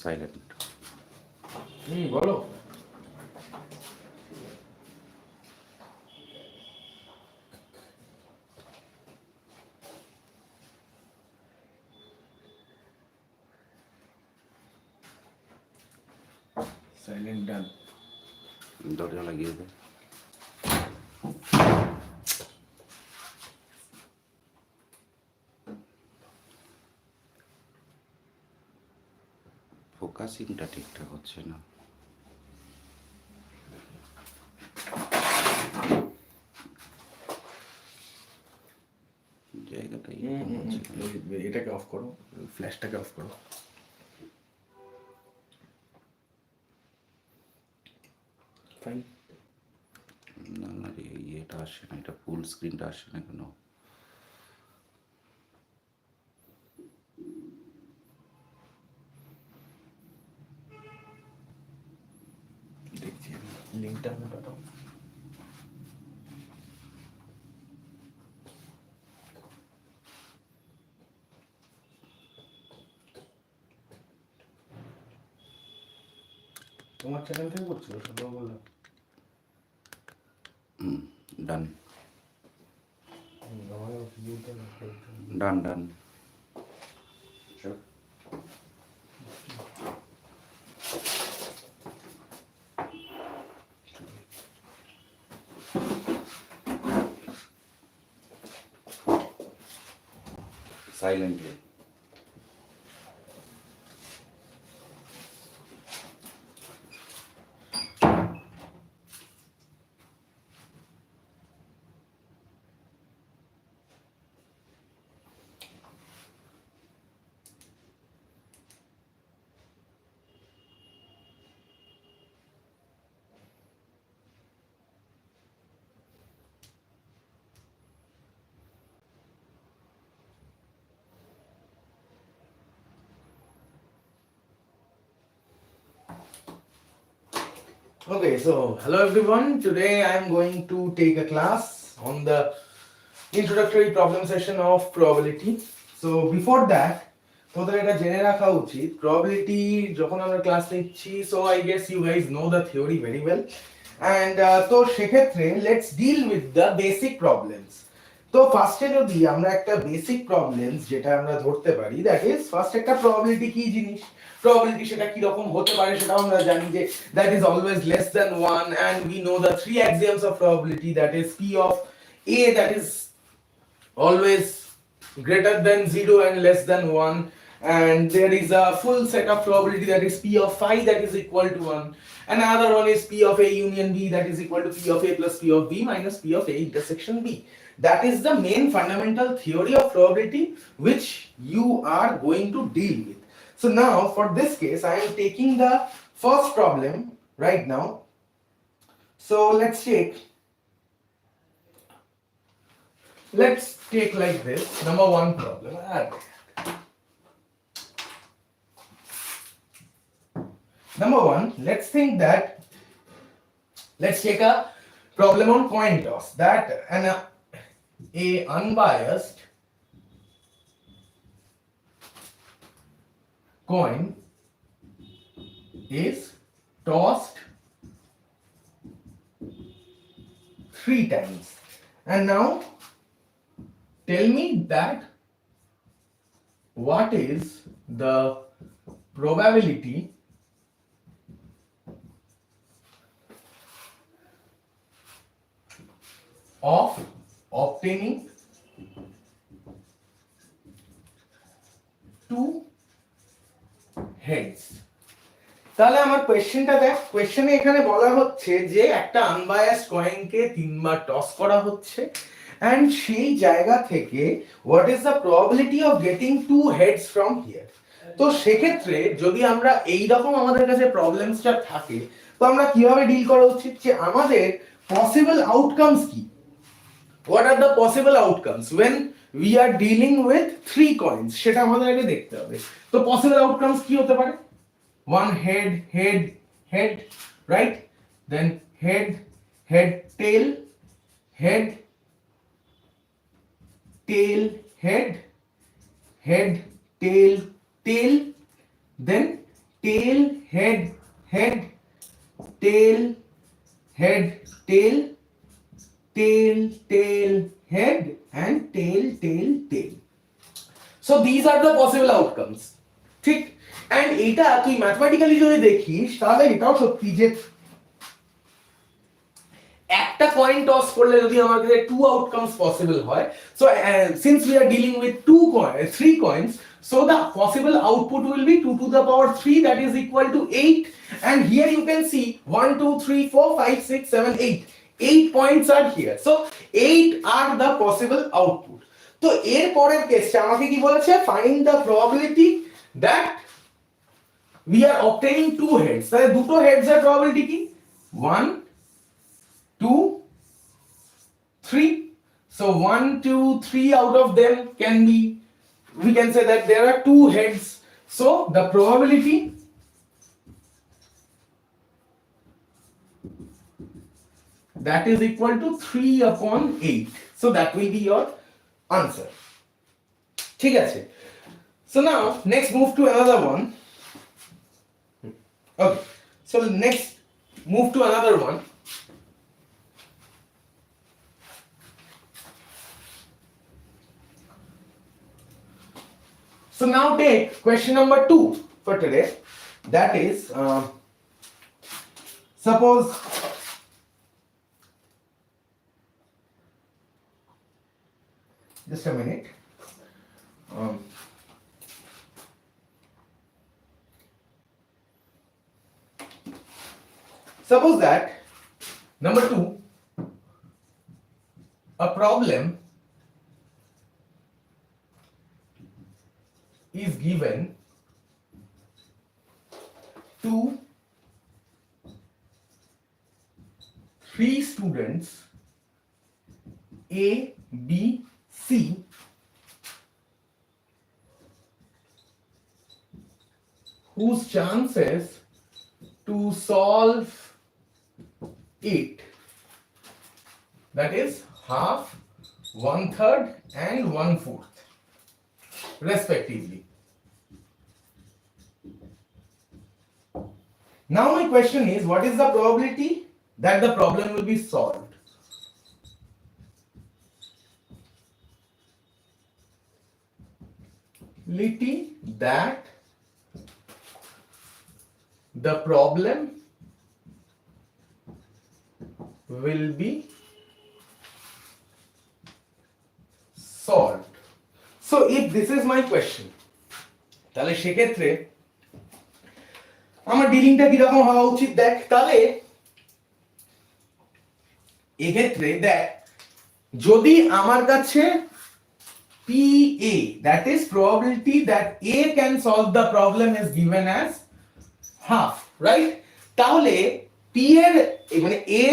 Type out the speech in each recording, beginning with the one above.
Silent. বলো। Silent ডান। দরজা লাগিয়ে দে। ফোকাসিংটা ঠিকঠাক হচ্ছে না। জায়গাটা এটাকে অফ করো, ফ্ল্যাশটাকে অফ করো। ফাইন। না না রে, ইয়েটা আসে না, এটা ফুল স্ক্রিনটা আসে না কেন? দেখছি লিঙ্কটা মোটাটা। তোমার চ্যানেল থেকে করছিল সব বললাম। ডান ডান ডান। Silently. Okay, so hello everyone. Today I am going to take a class on the introductory problem session of probability. So before that, তোদের এটা জেনে রাখা উচিত probability যখন আমরা ক্লাস নিচ্ছি, so I guess you guys know the theory very well. And তো সেক্ষেত্রে let's deal with the basic problems. তো ফার্স্টে যদি আমরা একটা বেসিক প্রবলেমস যেটা আমরা ধরতে পারি, দ্যাট ইজ ফার্স্ট একটা প্রবাবিলিটি কি জিনিস, প্রবাবিলিটি সেটা কি রকম হতে পারে সেটাও আমরা জানি যে that is always less than 1 and we know the three axioms of probability, that is p of a that is always greater than 0 and less than 1, and there is a full set of probability that is p of phi that is equal to 1, and another one is p of a union b that is equal to p of a plus p of b minus p of a intersection b. That is the main fundamental theory of probability which you are going to deal with. So now for this case I am taking the first problem right now. So let's take like this, number one problem. Number one, let's think that, let's take a problem on coin toss, that a unbiased coin is tossed 3 times, and now tell me that what is the probability of obtaining 2 heads. তাহলে আমার কোশ্চেনটা দেখ, কোশ্চেনে এখানে বলা হচ্ছে যে একটা আনবায়াসড কয়েনকে 3 বার টস করা হচ্ছে, and সেই জায়গা থেকে what is the probability of getting 2 heads from here. তো সেক্ষেত্রে যদি আমরা এই রকম আমাদের কাছে প্রবলেমসটা থাকে, তো আমরা কিভাবে ডিল করা উচিত, যে আমাদের পসিবল আউটকামস কি, what are the possible outcomes when we are dealing with 3 coins, সেটা আমাদের আগে দেখতে হবে। তো পসিবল আউটকামস কি হতে পারে, one head head head, right, then head head tail head tail head head tail tail, then tail, head, head, tail, head, tail, tail, tail, head, and tail, tail, tail. So these are the possible outcomes. ঠিক, and এটা তুই mathematically যদি দেখিস তাহলে এটাও সত্যি যে একটা কয়েন টস করলে যদি আমার কাছে টু আউটকামস পসিবল হয়, so since we are dealing with three coins, so the possible output will be 2 to the power 3, that is equal to 8, and here you can see 1 2 3 4 5 6 7 8, 8 points are here, so 8 are the possible output. তো এর পরের কেসটা আমাকে কি বলেছে, find the probability that we are obtaining two heads, তাহলে দুটো heads এর probability কি 1 2 3, so 1 2 3 out of them can be, we can say that there are two heads, so the probability that is equal to 3 upon 8, so that will be your answer. ঠিক আছে, so now next move to another one. Okay, so next move to another one. So now take question number 2 for today, that is suppose just a minute, suppose that number 2, a problem is given to 3 students A, B, C, whose chances to solve it, that is half, 1/3 and 1/4 respectively. Now my question is, what is the probability that the problem will be solved? Probability that the problem will be solved. So if this is my question, তাহলে সেক্ষেত্রে আমার ডিলিংটা কিরকম হওয়া উচিত দেখ, তাহলে এক্ষেত্রে দেখ, যদি আমার কাছে PA, that is probability that A can solve the problem, is given as half, right? তাহলে P এর মানে A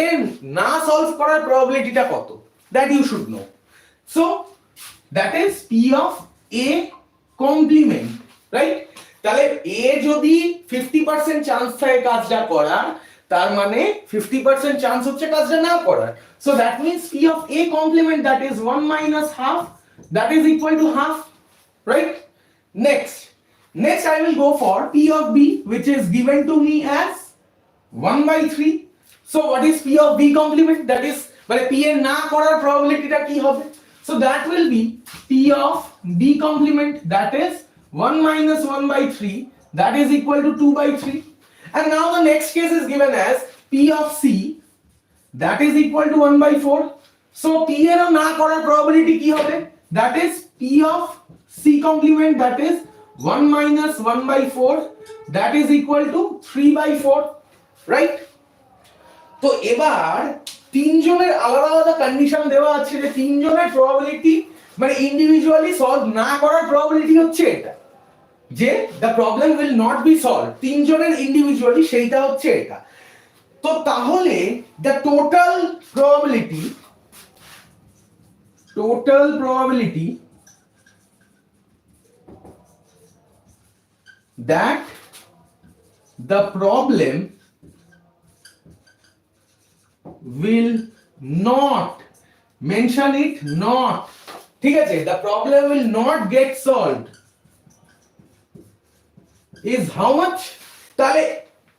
না সলভ করার প্রবাবিলিটিটা কত, that you should know. So that is P of A complement, right? তাহলে A যদি 50% chance থাকে কাজটা করার, তার মানে 50% চান্স হচ্ছে কাজটা না করার, so that means P of A complement, that is 1 minus half, that is equal to half, right? Next I will go for P of B, which is given to me as 1/3. So what is P of B complement? That is মানে P এর না করার প্রবাবিলিটিটা কি হবে? So that will be P of B complement, that is 1 minus 1/3, that is equal to 2/3. And now the next case is given as P of C, that is equal to 1/4. So P এর না করার probability কি হবে? That is P of C complement, that is 1 minus 1/4, that is equal to 3/4, right? তো এবার তিনজনের আলাদা আলাদা কন্ডিশন দেওয়া আছে যে তিনজনের প্রবাবিলিটি মানে ইন্ডিভিজুয়ালি সলভ না করার প্রবাবিলিটি হচ্ছে এটা, যে the problem will not be solve, তিনজনের ইন্ডিভিজুয়ালি সেইটা হচ্ছে এটা। তো তাহলে the total probability that the problem will not, mention it, not, ঠিক আছে, the problem will not get solved is how much? তাহলে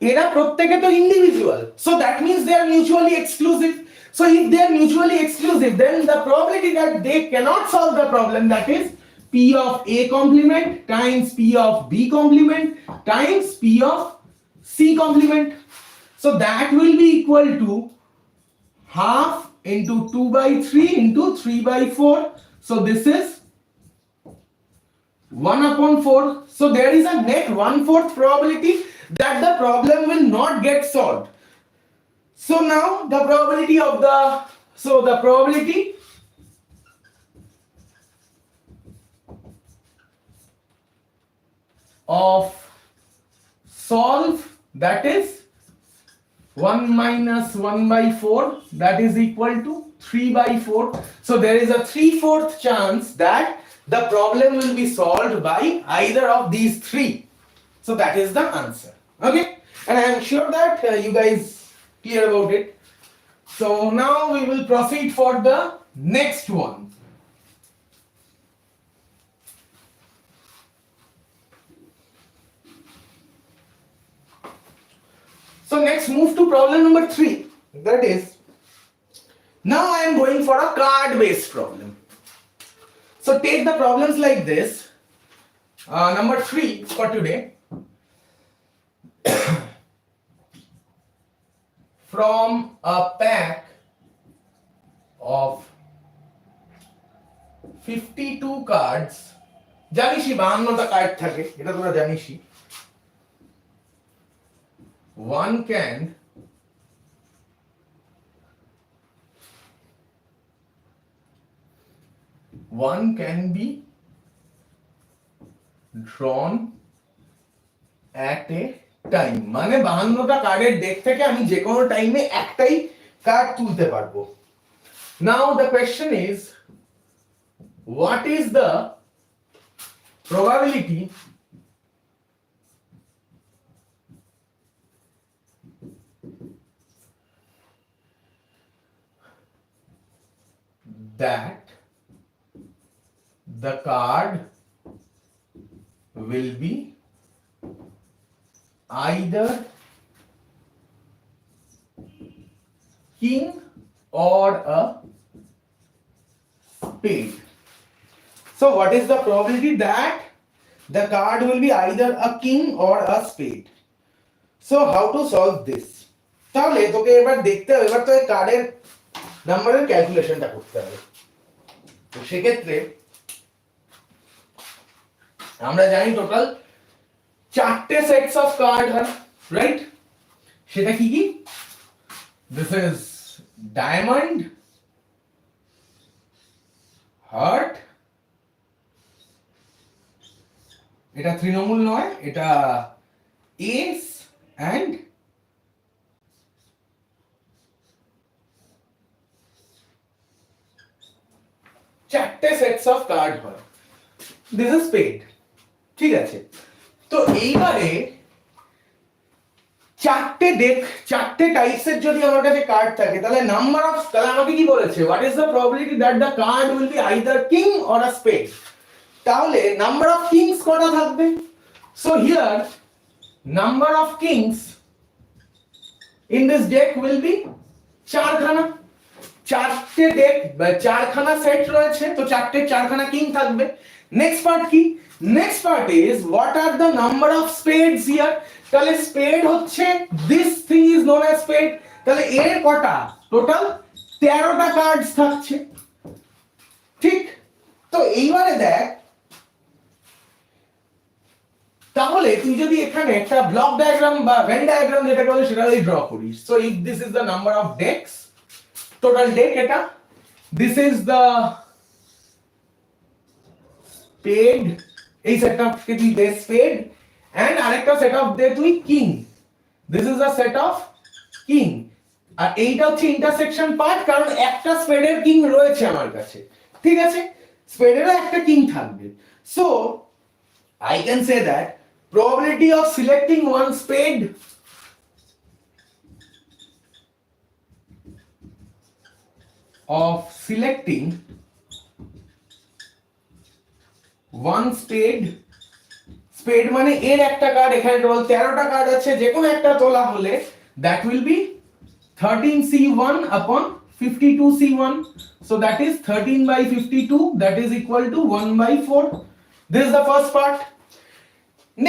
এরা প্রত্যেকে তো individual, so that means they are mutually exclusive. So if they are mutually exclusive, then the probability that they cannot solve the problem, that is P of A complement times P of B complement times P of C complement. So that will be equal to half into 2 by 3 into 3 by 4. So this is 1 upon 4. So there is a net 1/4 probability that the problem will not get solved. So now the probability of the probability of solve, that is 1 minus 1 by 4, that is equal to 3 by 4. So there is a 3/4 chance that the problem will be solved by either of these three. So that is the answer. Okay, and I am sure that you guys clear about it. So now we will proceed for the next one. So next move to problem number 3. That is, now I am going for a card based problem. So take the problems like this. Number 3 for today. From a pack of 52 cards, জানিসই 52টা card থাকে, এটা তোমরা জানিসই. One can be drawn at a time. মানে 52টা কার্ডের day থেকে আমি যে কোনো টাইমে একটাই কার্ড তুলতে পারবো. Now the question is, what is the probability that the card will be either king or a spade. So what is the probability that the card will be either a king or a spade? So how to solve this? তাহলে তোকে এবার দেখতে হবে, এবার তোকে কার্ডের নাম্বারের ক্যালকুলেশনটা করতে হবে. তো সেক্ষেত্রে আমরা জানি টোটাল 4টে সেটস অফ কার্ড হয়, রাইট? সেটা কি কি? দিস ইজ ডায়মন্ড, হার্ট, এটা তৃণমূল নয়, এটা এস এন্ড চারটে সেটস অফ কার্ড হয়. This is spade. ঠিক আছে, তো এইবারে চারটে ডেক, চারটে টাইপসের যদি আমার কাছে কার্ড থাকে, তাহলে নাম্বার অফ, তাহলে আমাকে কি বলেছে, what is the probability that the card will be either king or a spade? তাহলে নাম্বার অফ কিংস কটা থাকবে? So here number of kings in this deck will be চারখানা. চারটে ডেক বা চারখানা সেট রয়েছে, তো চারখানা কিং থাকবে. নেক্সট পার্ট কি? Next part is what are the number of spades here. তাহলে স্পেড হচ্ছে, this thing is known as spade. তাহলে এর কটা? টোটাল 13টা কার্ডস থাকছে. ঠিক, তো এইবারে দেখ, তাহলে তুই যদি এখানে একটা ব্লক ডায়াগ্রাম বা ভেন ডায়াগ্রাম যেটা বলে সেটা যদি ড্র করিস, so if this is the number of decks, total deck এটা, দিস ইজ দ্য স্পেড, এই সেটটা কে তুই দে স্পেড, এন্ড আরেকটা সেট অফ দে তুই king, this is the set of king. আর এইটা হচ্ছে ইন্টারসেকশন পার্ট, কারণ একটা স্পেডের কিং রয়েছে আমার কাছে. ঠিক আছে, স্পেডেরও একটা কিং থাকবে. So I can say that probability of selecting one spade spade মানে এর একটা কার্ড, এখানে টোটাল 13টা কার্ড আছে, যে কোনো একটা তোলা হলে that will be 13c1 upon 52c1. So that is 13 by 52, that is equal to 1 by 4. This is the first part.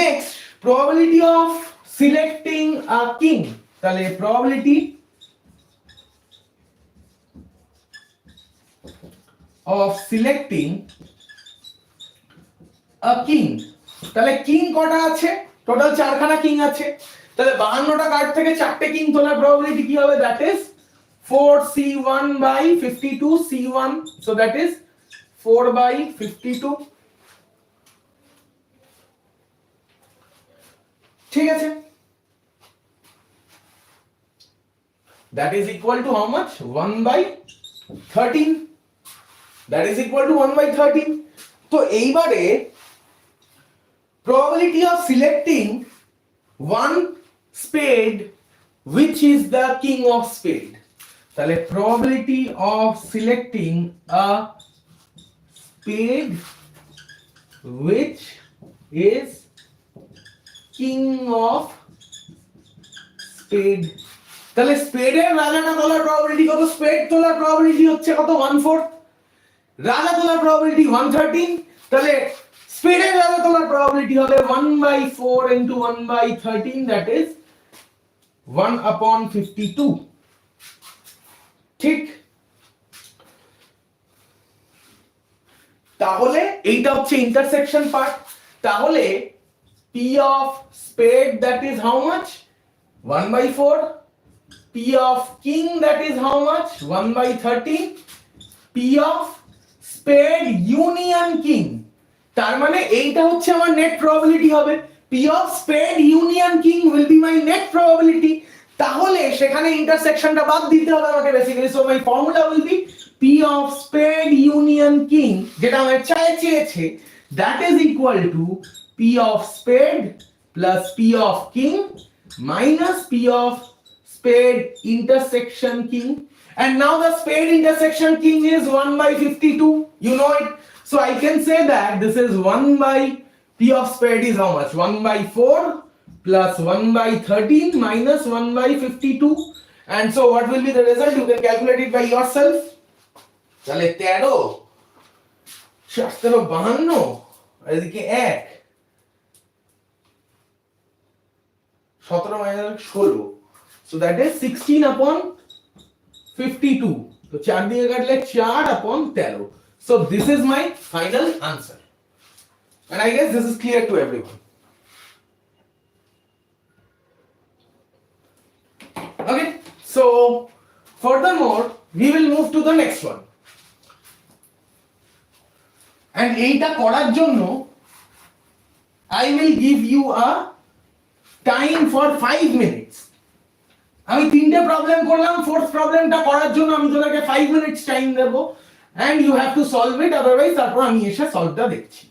Next, probability of selecting a king. তাহলে probability of selecting a king. তাহলে king কটা আছে? Total 4খানা king আছে। তাহলে 52টা card থেকে 4টে king তোলার probability কি হবে? That is 4c1 by 52c1. So that is 4 by 52. ঠিক আছে? That is equal to how much? 1 by 13. That is equal to 1 by 13. তো এইবারে probability of selecting one spade which is the king of spade. তাহলে probability of selecting a spade which is king of spade. তাহলে স্পেডের রাজাটা তোলার probability কত? স্পেড তোলার probability হচ্ছে কত? 1/4। রাজা তোলার probability 113। তাহলে স্পেডের রাজা তোলার probability হবে 1 by 4 into 1 by 13, that is 1 upon 52. ঠিক? তাহলে এইটা হচ্ছে ইন্টারসেকশন পার্ট। তাহলে P of spade that is how much? 1 by 4. P of king that is how much? 1 by 13. P of spade union king, তার মানে এইটা হচ্ছে আমার নেট প্রবাবিলিটি হবে। P of spade union king will be my net probability. তাহলে সেখানে ইন্টারসেকশনটা বাদ দিতে হবে আমাকে basically. So my formula will be P of spade union king, যেটা আমার চেয়েছে, that is equal to P of spade plus P of king minus P of spade intersection king. And now the spade intersection king is 1 by 52. You know it. So I can say that this is 1 by P of spade is how much? 1 by 4 plus 1 by 13 minus 1 by 52. And so what will be the result? You can calculate it by yourself. তাহলে 13 17 52 আর এদিকে 1 17 minus 16. So that is 16 upon 52. तो 4 দিয়ে কাটলে 4 upon 13. So this is my final answer. And I guess this is clear to everyone. Okay. So furthermore, we will move to the next one. And এইটা করার জন্য I will give you a time for 5 minutes. আমি তিনটে problem করলাম, fourth প্রবলেমটা করার জন্য আমি তোমাকে 5 মিনিটস টাইম দেব and you have to solve it, otherwise তারপর আমি এসে সলভটা দেখছি।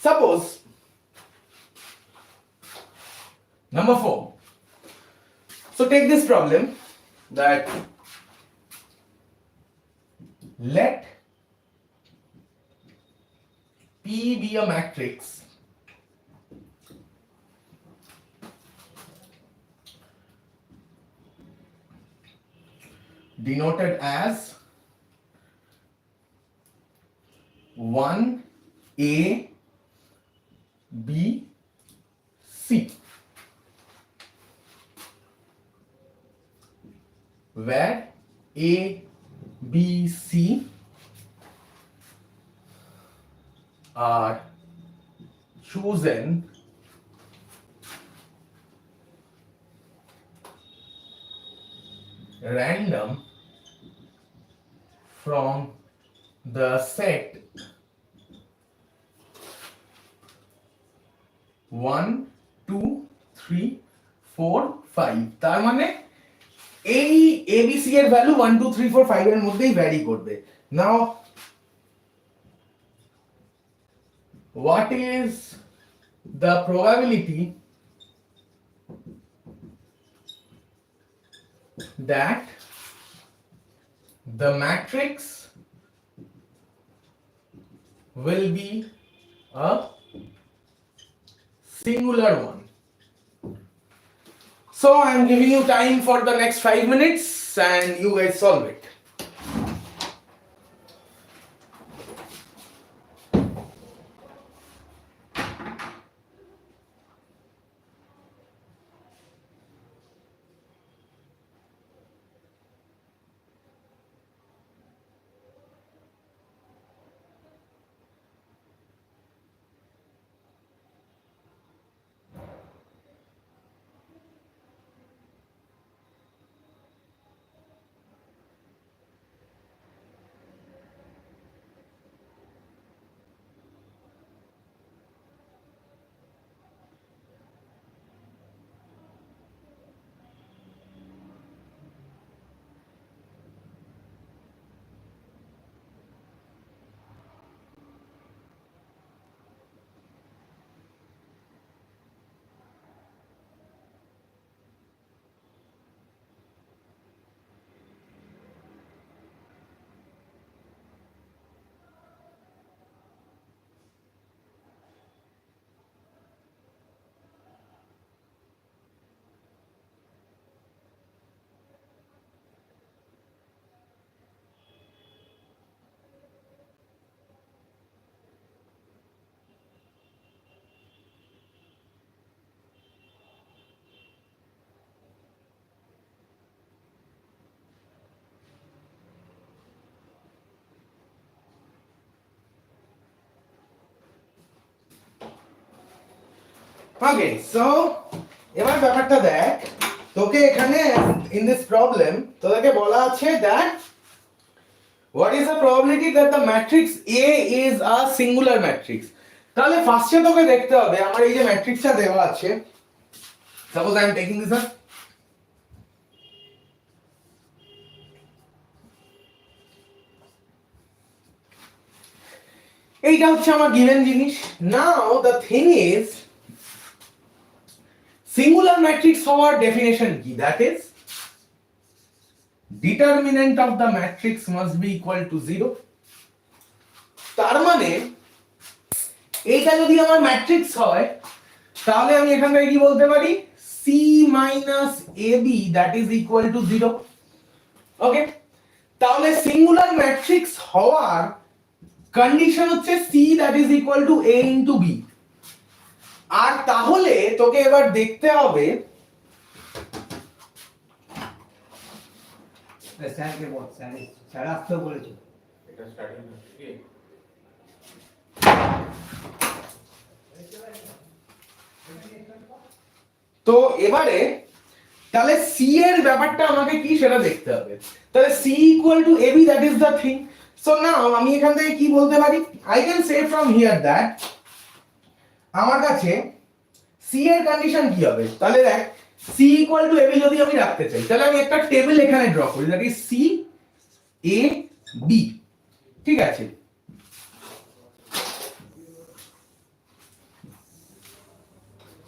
Suppose number 4. So take this problem that let P be a matrix denoted as 1A B C, where A B C are chosen random from the set 1 2 3 4 5. তার মানে এই ABC এর value 1 2 3 4 5 এর মধ্যেই ভ্যারি করবে। নাও what is the probability that the matrix will be a singular one. So I am giving you time for the next 5 minutes and you guys solve it. Okay, so এবার ব্যাপারটা দেখ, তোকে এখানে in this problem তোদেরকে বলা আছে that what is the probability that the matrix A is a singular matrix. তাহলে ফার্স্টে তোকে দেখতে হবে আমার এই যে ম্যাট্রিক্সটা দেওয়া আছে, suppose I am taking this up, এইটা হচ্ছে আমার গিভেন জিনিস। Now the thing is singular matrix হওয়ার ডেফিনেশন কি? That is determinant of the matrix must be equal to 0। তার মানে এইটা যদি আমার ম্যাট্রিক্স হয় তাহলে আমি এখান থেকে কি বলতে পারি? C minus AB that is equal to 0। ওকে, তাহলে সিঙ্গুলার ম্যাট্রিক্স হওয়ার কন্ডিশন হচ্ছে C that is equal to A into B। আর তাহলে তোকে এবার দেখতে হবে স্যারকে বল, স্যার আসতে বলেছে। এটা স্টার্টিং কি তো এবারে তাহলে C এর ব্যাপারটা আমাকে কি সেটা দেখতে হবে। তাহলে C equal to AB that is the thing. So now আমি এখান থেকে কি বলতে পারি? I can say from here that আমার কাছে C এর কন্ডিশন কি হবে? তাহলে দেখ C equal to AB যদি আমি রাখতে চাই তাহলে আমি একটা টেবিল এখানে ড্র করি, that is C A B। ঠিক আছে,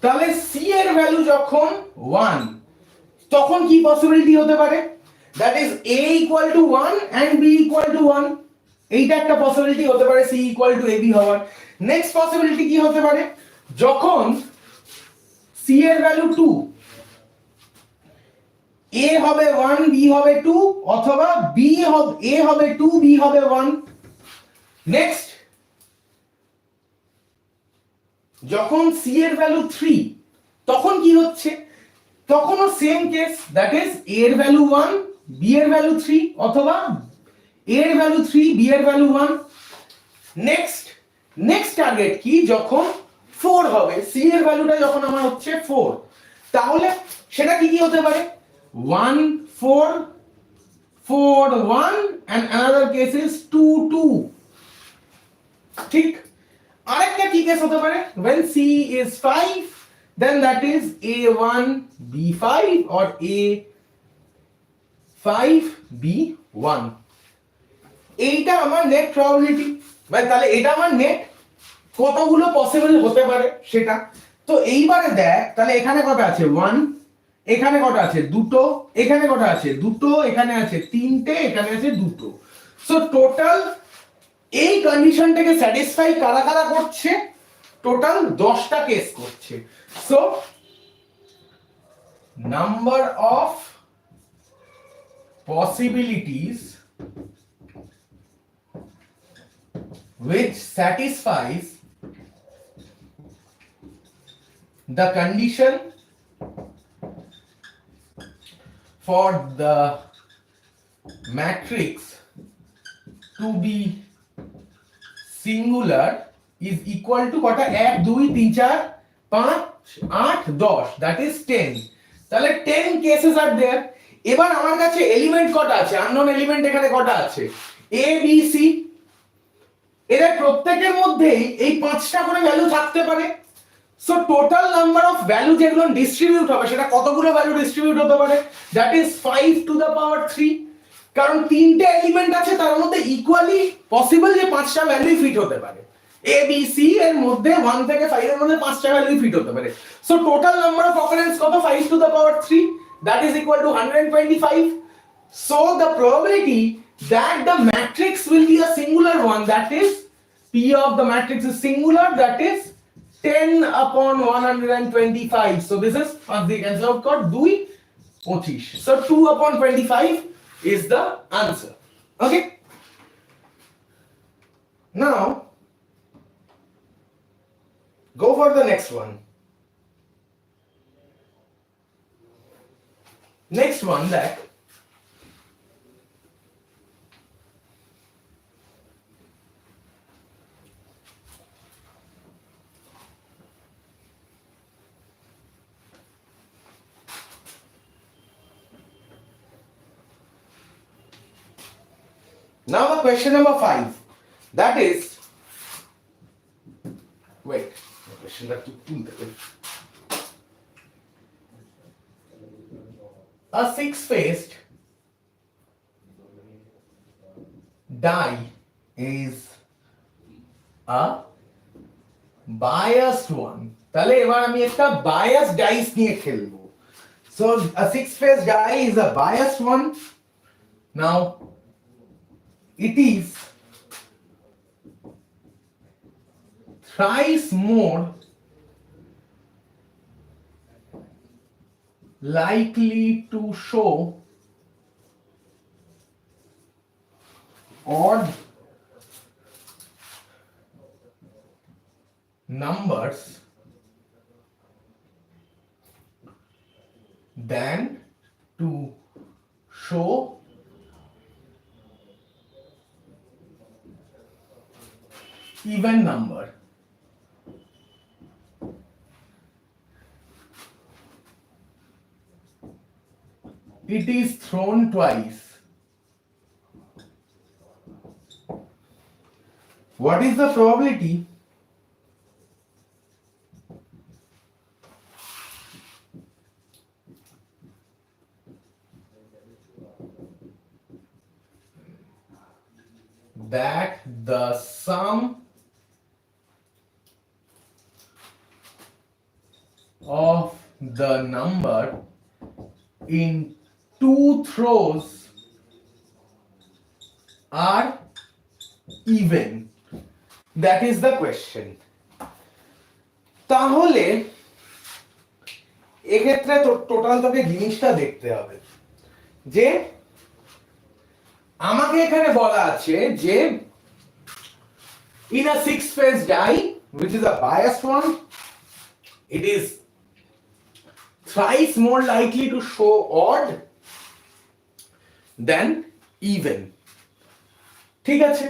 তাহলে C এর ভ্যালু যখন 1 তখন কি পসিবিলিটি হতে পারে? That is A equal to 1 and B equal to 1। এইটা একটা পসিবিলিটি হতে পারে C equal to AB হওয়ার। নেক্সট পসিবিলিটি কি হতে পারে? যখন C এর ভ্যালু 2, A হবে 1 B হবে 2, অথবা B হবে A হবে 2 B হবে 1। নেক্সট যখন C এর ভ্যালু 3 তখন কি হচ্ছে? তখনও same case, that is A এর ভ্যালু 1 B এর ভ্যালু 3, অথবা A এর ভ্যালু 3 B এর ভ্যালু 1। নেক্সট টার্গেট কি? যখন 4 হবে, C এর ভ্যালুটা যখন আমার হচ্ছে 4, তাহলে সেটা কি কি হতে পারে? 1 4 4 1 and another case is 2 2। ঠিক, আরেকটা কি কেস হতে পারে? when C is 5 then that is A1 B5 or A5 B1। এইটা আমার নেট প্রবাবিলিটি, মানে তাহলে এটা আমার নেট কতগুলো পসিবল হতে পারে সেটা। তো এইবারে দেখ তাহলে এখানে কত আছে? 1, এখানে কত আছে? 2, এখানে কত আছে? 2, এখানে আছে 3টে, এখানে আছে 2। সো টোটাল এই কন্ডিশনটাকে স্যাটিসফাই কারা কারা করছে? টোটাল 10টা কেস করছে। So number of possibilities which satisfies the condition for the matrix to be singular is equal to কটা 1 2 3 4 5 8 10 that is 10 তাহলে 10 cases are there এবার আমার কাছে এলিমেন্ট কটা আছে আননোন এলিমেন্ট এখানে কটা আছে a b c এদের প্রত্যেকের মধ্যেই এই 5টা করে ভ্যালু থাকতে পারে so total number of value যেগুলো ডিস্ট্রিবিউট হবে সেটা কতগুলো ভ্যালু ডিস্ট্রিবিউট হতে পারে that is 5 to the power 3 কারণ তিনটে এলিমেন্ট আছে তার মধ্যে ইকুয়ালি পসিবল যে 5টা ভ্যালু ফিট হতে পারে a b c এর মধ্যে 1 থেকে 5 এর মধ্যে 5টা ভ্যালু ফিট হতে পারে so total number of occurrence কত 5 to the power 3 that is equal to 125 so the probability that the matrix will be a singular one that is p of the matrix is singular that is 10 upon 125 so this is the answer of got 2 25 so 2 upon 25 is the answer okay now go for the next one next one that now the question number 5 that is wait question that a six-faced die is a biased one তাহলে এবার আমি একটা biased dice নিয়ে খেলবো so a six-faced die is a biased one now it is thrice more likely to show odd numbers than to show even number it is thrown twice what is the probability that the sum of the number in two throws are even that is the question তাহলে এক্ষেত্রে total তোকে জিনিসটা দেখতে হবে যে আমাকে এখানে বলা আছে যে in a six-faced die which is a biased one it is thrice more likely to show odd than even ঠিক আছে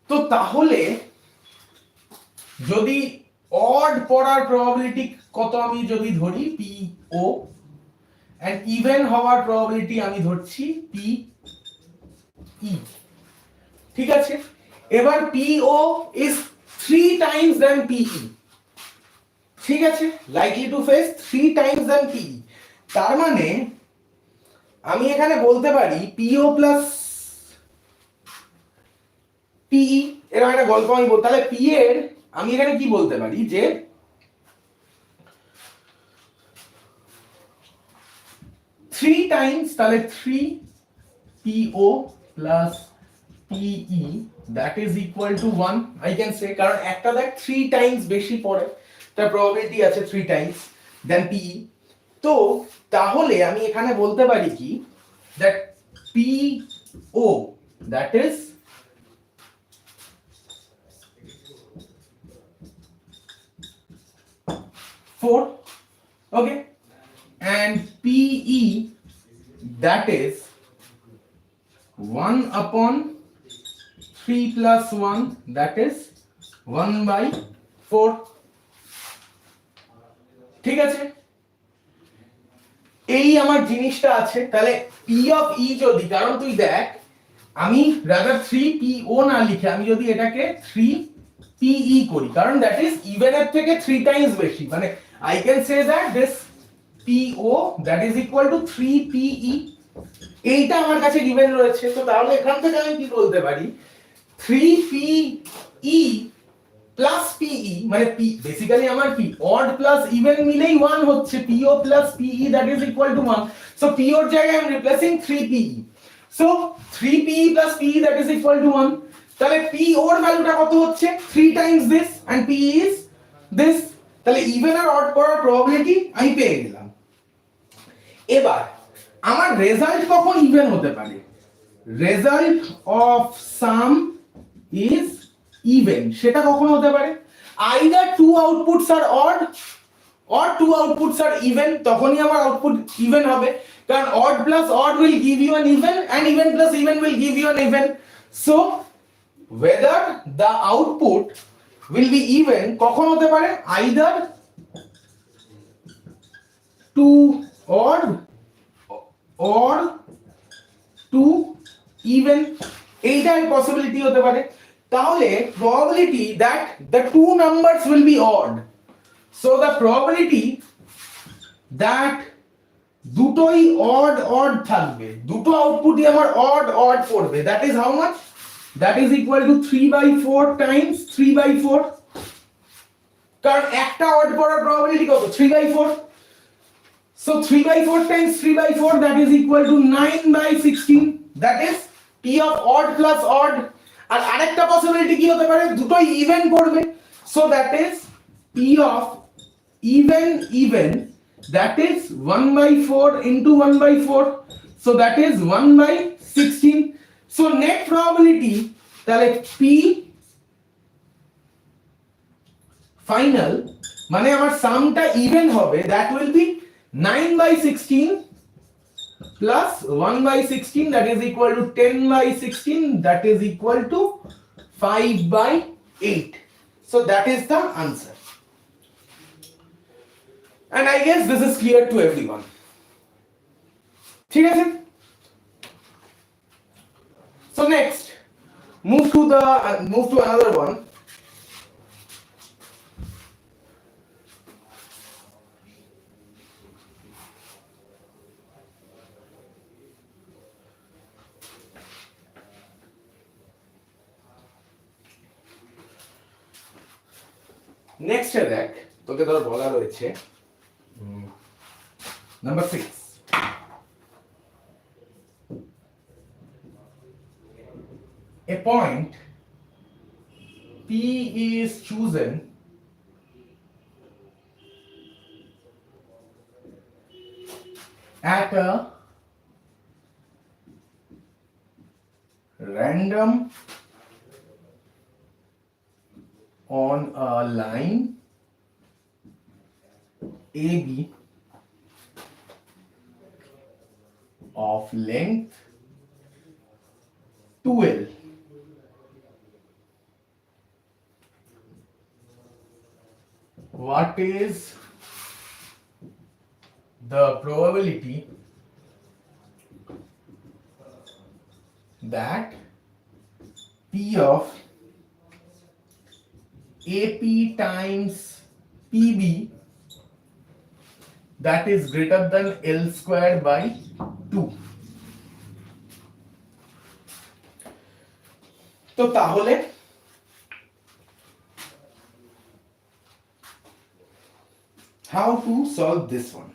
তো তাহলে যদি odd পড়ার probability কত আমি যদি ধরি PO and even হওয়ার probability আমি ধরছি PE ঠিক আছে এবার PO is 3 times than PE ঠিক আছে likely to face 3 times than PE তার মানে আমি এখানে বলতে পারি PO plus PE এরকম একটা গল্প আমি বলতে তাহলে P এর আমি এখানে কি বলতে পারি যে 3 times তাহলে 3 PO plus PE that is equal to 1 I can say, কারণ একটা দেখ 3 টাইমস বেশি পড়ে, তার প্রবাবিলিটি আছে 3 টাইমস দেন PE। তো তাহলে আমি এখানে বলতে পারি কি that PO that is four, okay, and PE that is 1 upon 3 plus 1 that is 1 by 4, ঠিক আছে। এই আমার জিনিসটা আছে, তাহলে P of E যদি, কারণ তুই দেখ আমি রাদার 3PO না লিখে আমি যদি এটাকে 3PE করি, কারণ দ্যাট ইজ ইভেন এর থেকে 3 টাইমস বেশি, মানে I can say that this PO that is equal two 3PE, এইটা আমার কাছে গিভেন রয়েছে। তো তাহলে এখান থেকে আমি কি বলতে পারি 3PE প্লাস PE, মানে P বেসিক্যালি আমার কি অড প্লাস ইভেন মিলেই 1 হচ্ছে, PO plus PE that is equal to 1, so PO এর জায়গায় I am replacing 3PE, so 3PE plus PE that is equal to 1, তাহলে PO এর ভ্যালুটা কত হচ্ছে 3 times this and PE is this, তাহলে ইভেন আর অড করার প্রবাবিলিটি আমি পেয়ে গেলাম। এবার আমার রেজাল্ট কখন ইভেন হতে পারে, result of sum is even, সেটা কখন হতে পারে either two outputs are odd or two outputs are even, তখনই আমার আউটপুট ইভেন হবে, কারণ odd plus odd will give you an even and even plus even will give you an even, so whether the output will be even কখন হতে পারে either two odd or two even, এইটার possibility হতে পারে। তাহলে probability that the two numbers will be odd, so the probability that দুটোই odd থাকবে, দুটো আউটপুটই আমার odd করবে, that is how much, that is equal to 3/4 times 3/4, কারণ একটা odd করার probability কত 3/4, so 3/4 times 3/4 that is equal to 9/16, that is P of odd plus odd। আর আরেকটা পসিবিলিটি কি হতে পারে দুটোই ইভেন করবে, so that is P of even that is 1/4 into 1/4, so that is 1/16, so net probability তাহলে P final মানে আমার সামটা even হবে, that will be 9/16 plus 1/16 that is equal to 10/16 that is equal to 5/8, so that is the answer, and I guess this is clear to everyone, ঠিক আছে। So next move to another one, next দেখ তোকে ধর বলা রয়েছে number 6, a point P is chosen at a random on a line AB of length 2L, what is the probability that P of AP times PB that is greater than L square by 2, তো তাহলে how to solve this one,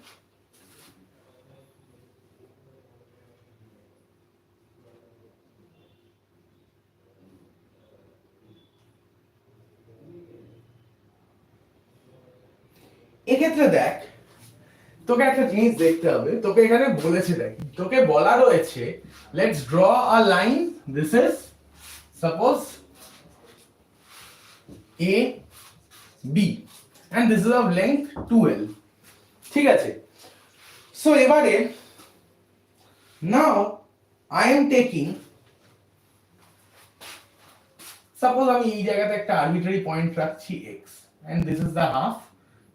এক্ষেত্রে দেখ তোকে একটা জিনিস দেখতে হবে, তোকে এখানে বলেছে দেখ, তোকে বলা রয়েছে let's draw a line, this is suppose A B and this is of length 2l, ঠিক আছে? সো এবারে now I am taking, suppose আমি এই জায়গাতে একটা আরবিট্রারি পয়েন্ট রাখছি x and this is the half,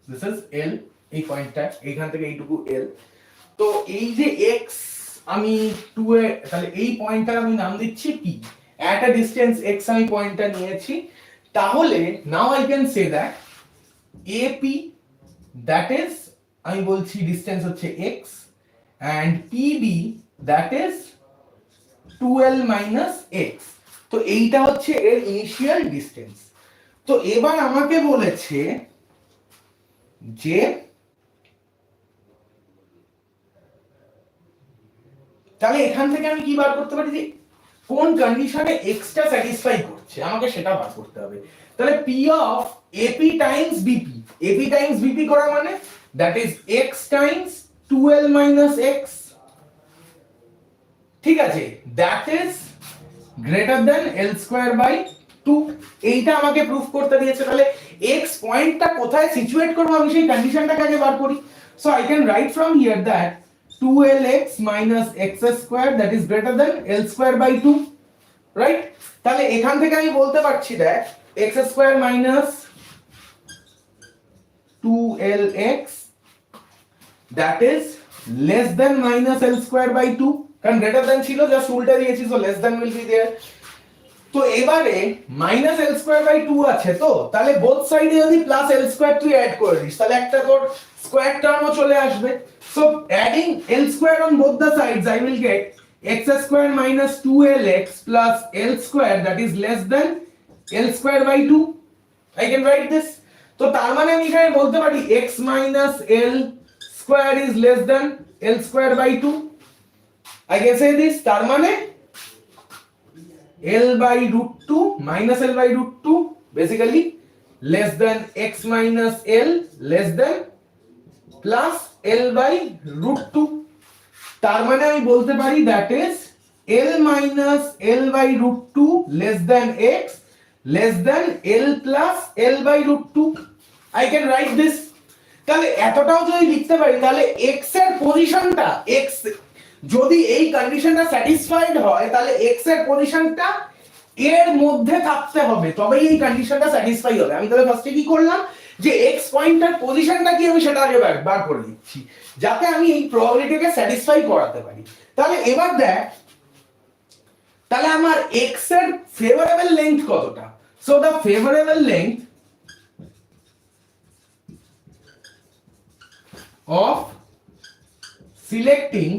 this is l, এই পয়েন্টটা এখান থেকে এইটুকু l। তো এই যে x আমি 2 এ, তাহলে এই পয়েন্টটার আমি নাম দিচ্ছি p, at a distance x আমি পয়েন্টটা নিয়েছি। তাহলে now I can say that ap, that is আমি বলছি ডিসটেন্স হচ্ছে x, and pb that is 2l minus x। তো এইটা হচ্ছে এর ইনিশিয়াল ডিসটেন্স। তো এবার আমাকে বলেছে যে তাহলে এখান থেকে আমি কি বার করতে পারি যে কোন কন্ডিশনে x টা স্যাটিসফাই করছে, আমাকে সেটা বার করতে হবে। তাহলে p of ap times bp, ap times bp করা মানে that is x times 2l minus x, ঠিক আছে? That is greater than l square by 2। এইটা আমাকে প্রুফ করতে দিয়েছে। তাহলে x পয়েন্টটা কোথায় সিচুয়েট করব আমি সেই কন্ডিশনটাকে আগে বার করি। So I can right from here that 2lx minus x square that is greater than l square by 2, right? তাহলে এখান থেকে আমি বলতে পারছি দেখ x square minus 2lx that is less than minus l square by 2, কারণ greater than ছিল just উল্টা দিয়েছি, so less than will be there। তো এবারে মাইনাস l স্কয়ার বাই 2 আছে, তো তাহলে বোথ সাইডে যদি প্লাস l স্কয়ার তুই অ্যাড করে দিস তাহলে একটা তোর স্কয়ার টার্মও চলে আসবে। So adding l square on both the sides I will get x square minus 2lx plus l square that is less than l square by 2। I can write this. তো তার মানে আমি এখানে বলতে পারি x minus l square is less than l square by 2। I can say this, তার মানে l by root 2 minus l by root 2 basically less than x minus l less than plus l by root 2। তার মানে আমি বলতে পারি that is l minus l by root 2 less than x less than l plus l by root 2। I can write this। তাহলে এতটাও যদি লিখতে পারি তাহলে x এর পজিশনটা, x যদি এই কন্ডিশনটা স্যাটিসফাইড হয় তাহলে x এর পজিশনটা এর মধ্যে থাকতে হবে, তবেই এই কন্ডিশনটা স্যাটিসফাই হবে। আমি তাহলে ফার্স্টে কি করলাম যে x পয়েন্টের পজিশনটা কি আমি সেটা আগে বার করে দিচ্ছি যাতে আমি এই প্রবাবিলিটিকে স্যাটিসফাই করাতে পারি। তাহলে এবার দেখ তাহলে আমার x এর ফেভারেবল লেংথ কতটা। So the favourable length of selecting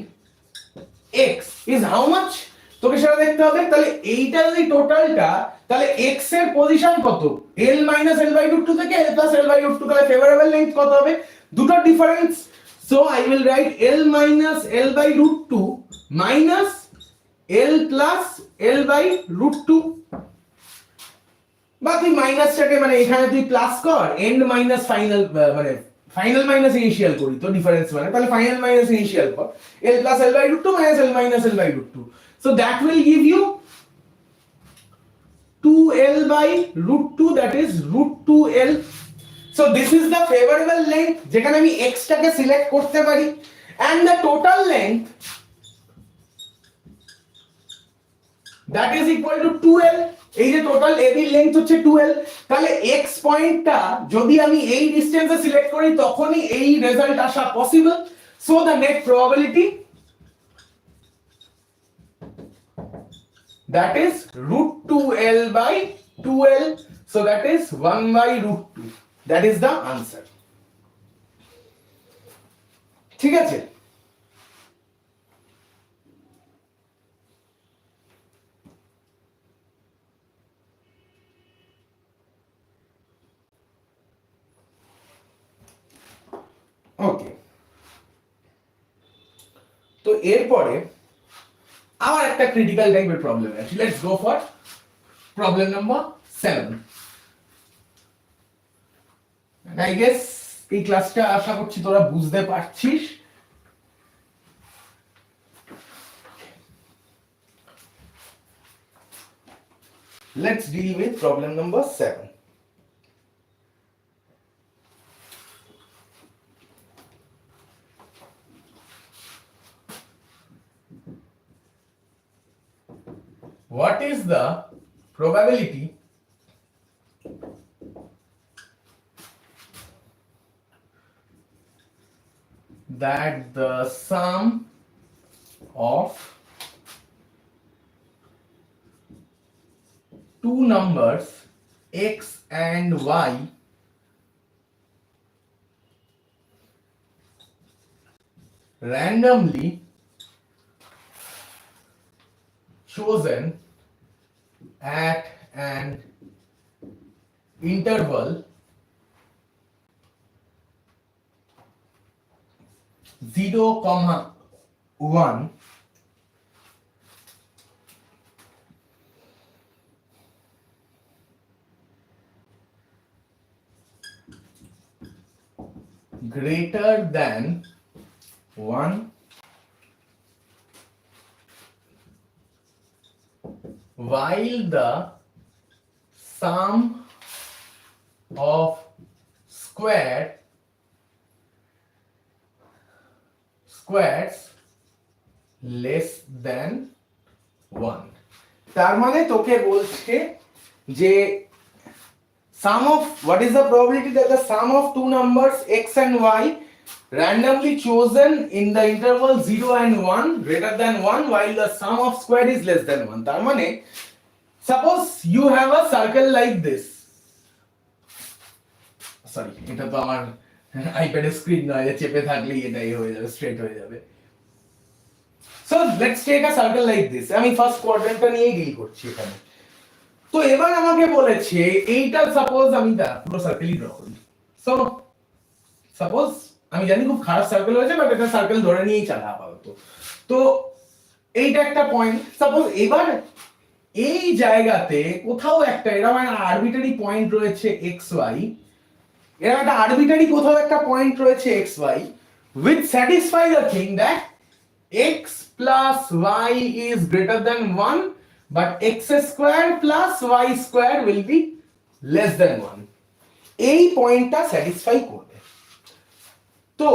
x is how much, তোকে সেটা দেখতে হবে। তাহলে এইটা যদি টোটালটা, তাহলে x এর পজিশন কত, l minus l by root 2 থেকে l plus l by root 2, তাহলে ফেভারেবল লেংথ কত হবে, দুটো difference. So I will write l minus l by root 2 minus l plus l by root 2, বা তুই মাইনাসটাকে মানে এখানে তুই প্লাস কর, এন্ড মাইনাস ফাইনাল, মানে ফাইনাল মাইনাস ইনিশিয়াল করি তো ডিফারেন্স মানে, তাহলে ফাইনাল মাইনাস ইনিশিয়াল কর l plus l by root 2 minus l minus l by root 2, so that will give you 2l by root 2, that is root 2l। so this is the favorable length যেখানে আমি x টাকে select করতে পারি, and the total length that is equal to 2l। এই যে total AB length হচ্ছে 2l, তাহলে x পয়েন্টটা যদি আমি এই ডিসটেন্সে সিলেক্ট করি তখনই এই রেজাল্ট আসা possible. So the net probability that is root 2l by 2l, so that is 1 by root 2, that is the answer। ঠিক আছে? ওকে, তো এরপরে আবার একটা ক্রিটিক্যাল টাইপের প্রবলেম আছে। Let's go for problem number 7, and I guess এই ক্লাসটা আশা করছি তোরা বুঝতে পারছিস। Let's deal with problem number 7. What is the probability that the sum of two numbers x and y randomly chosen at an interval 0,1 greater than 1 while the sum of squares less than 1. তার মানে তোকে বলছে যে sum of what is the probability that the sum of two numbers x and y randomly chosen in the interval 0 and 1 greater than 1 while the sum of square is less than 1. তার মানে suppose you have a circle like this. Sorry, এটা তো আমার iPad এর screen নয়, যে চেপে থাকলেই এটাই হয়ে যাবে, স্ট্রেট হয়ে যাবে। So let's take a circle like this. আমি ফার্স্ট কোয়াড্রেন্টটা নিয়ে ডিল করছি এখানে। তো এবার আমাকে বলেছে এইটা সাপোজ আমি পুরো সার্কেলই ড্র করি। সো সাপোজ আমি জানি খুব খারাপ সার্কেল হয়েছে, বাট এটা সার্কেল ধরে নিয়েই চালা আপাতত। তো এইটা একটা পয়েন্ট। সাপোজ এবার এই জায়গাতে কোথাও একটা এরকম একটা আরবিটারি পয়েন্ট রয়েছে xy, এরকম একটা আরবিটারি কোথাও একটা পয়েন্ট রয়েছে xy which satisfy the thing that x plus y is greater than 1 but x square plus y square will be less than 1. এই পয়েন্টটা স্যাটিসফাই করবে। তো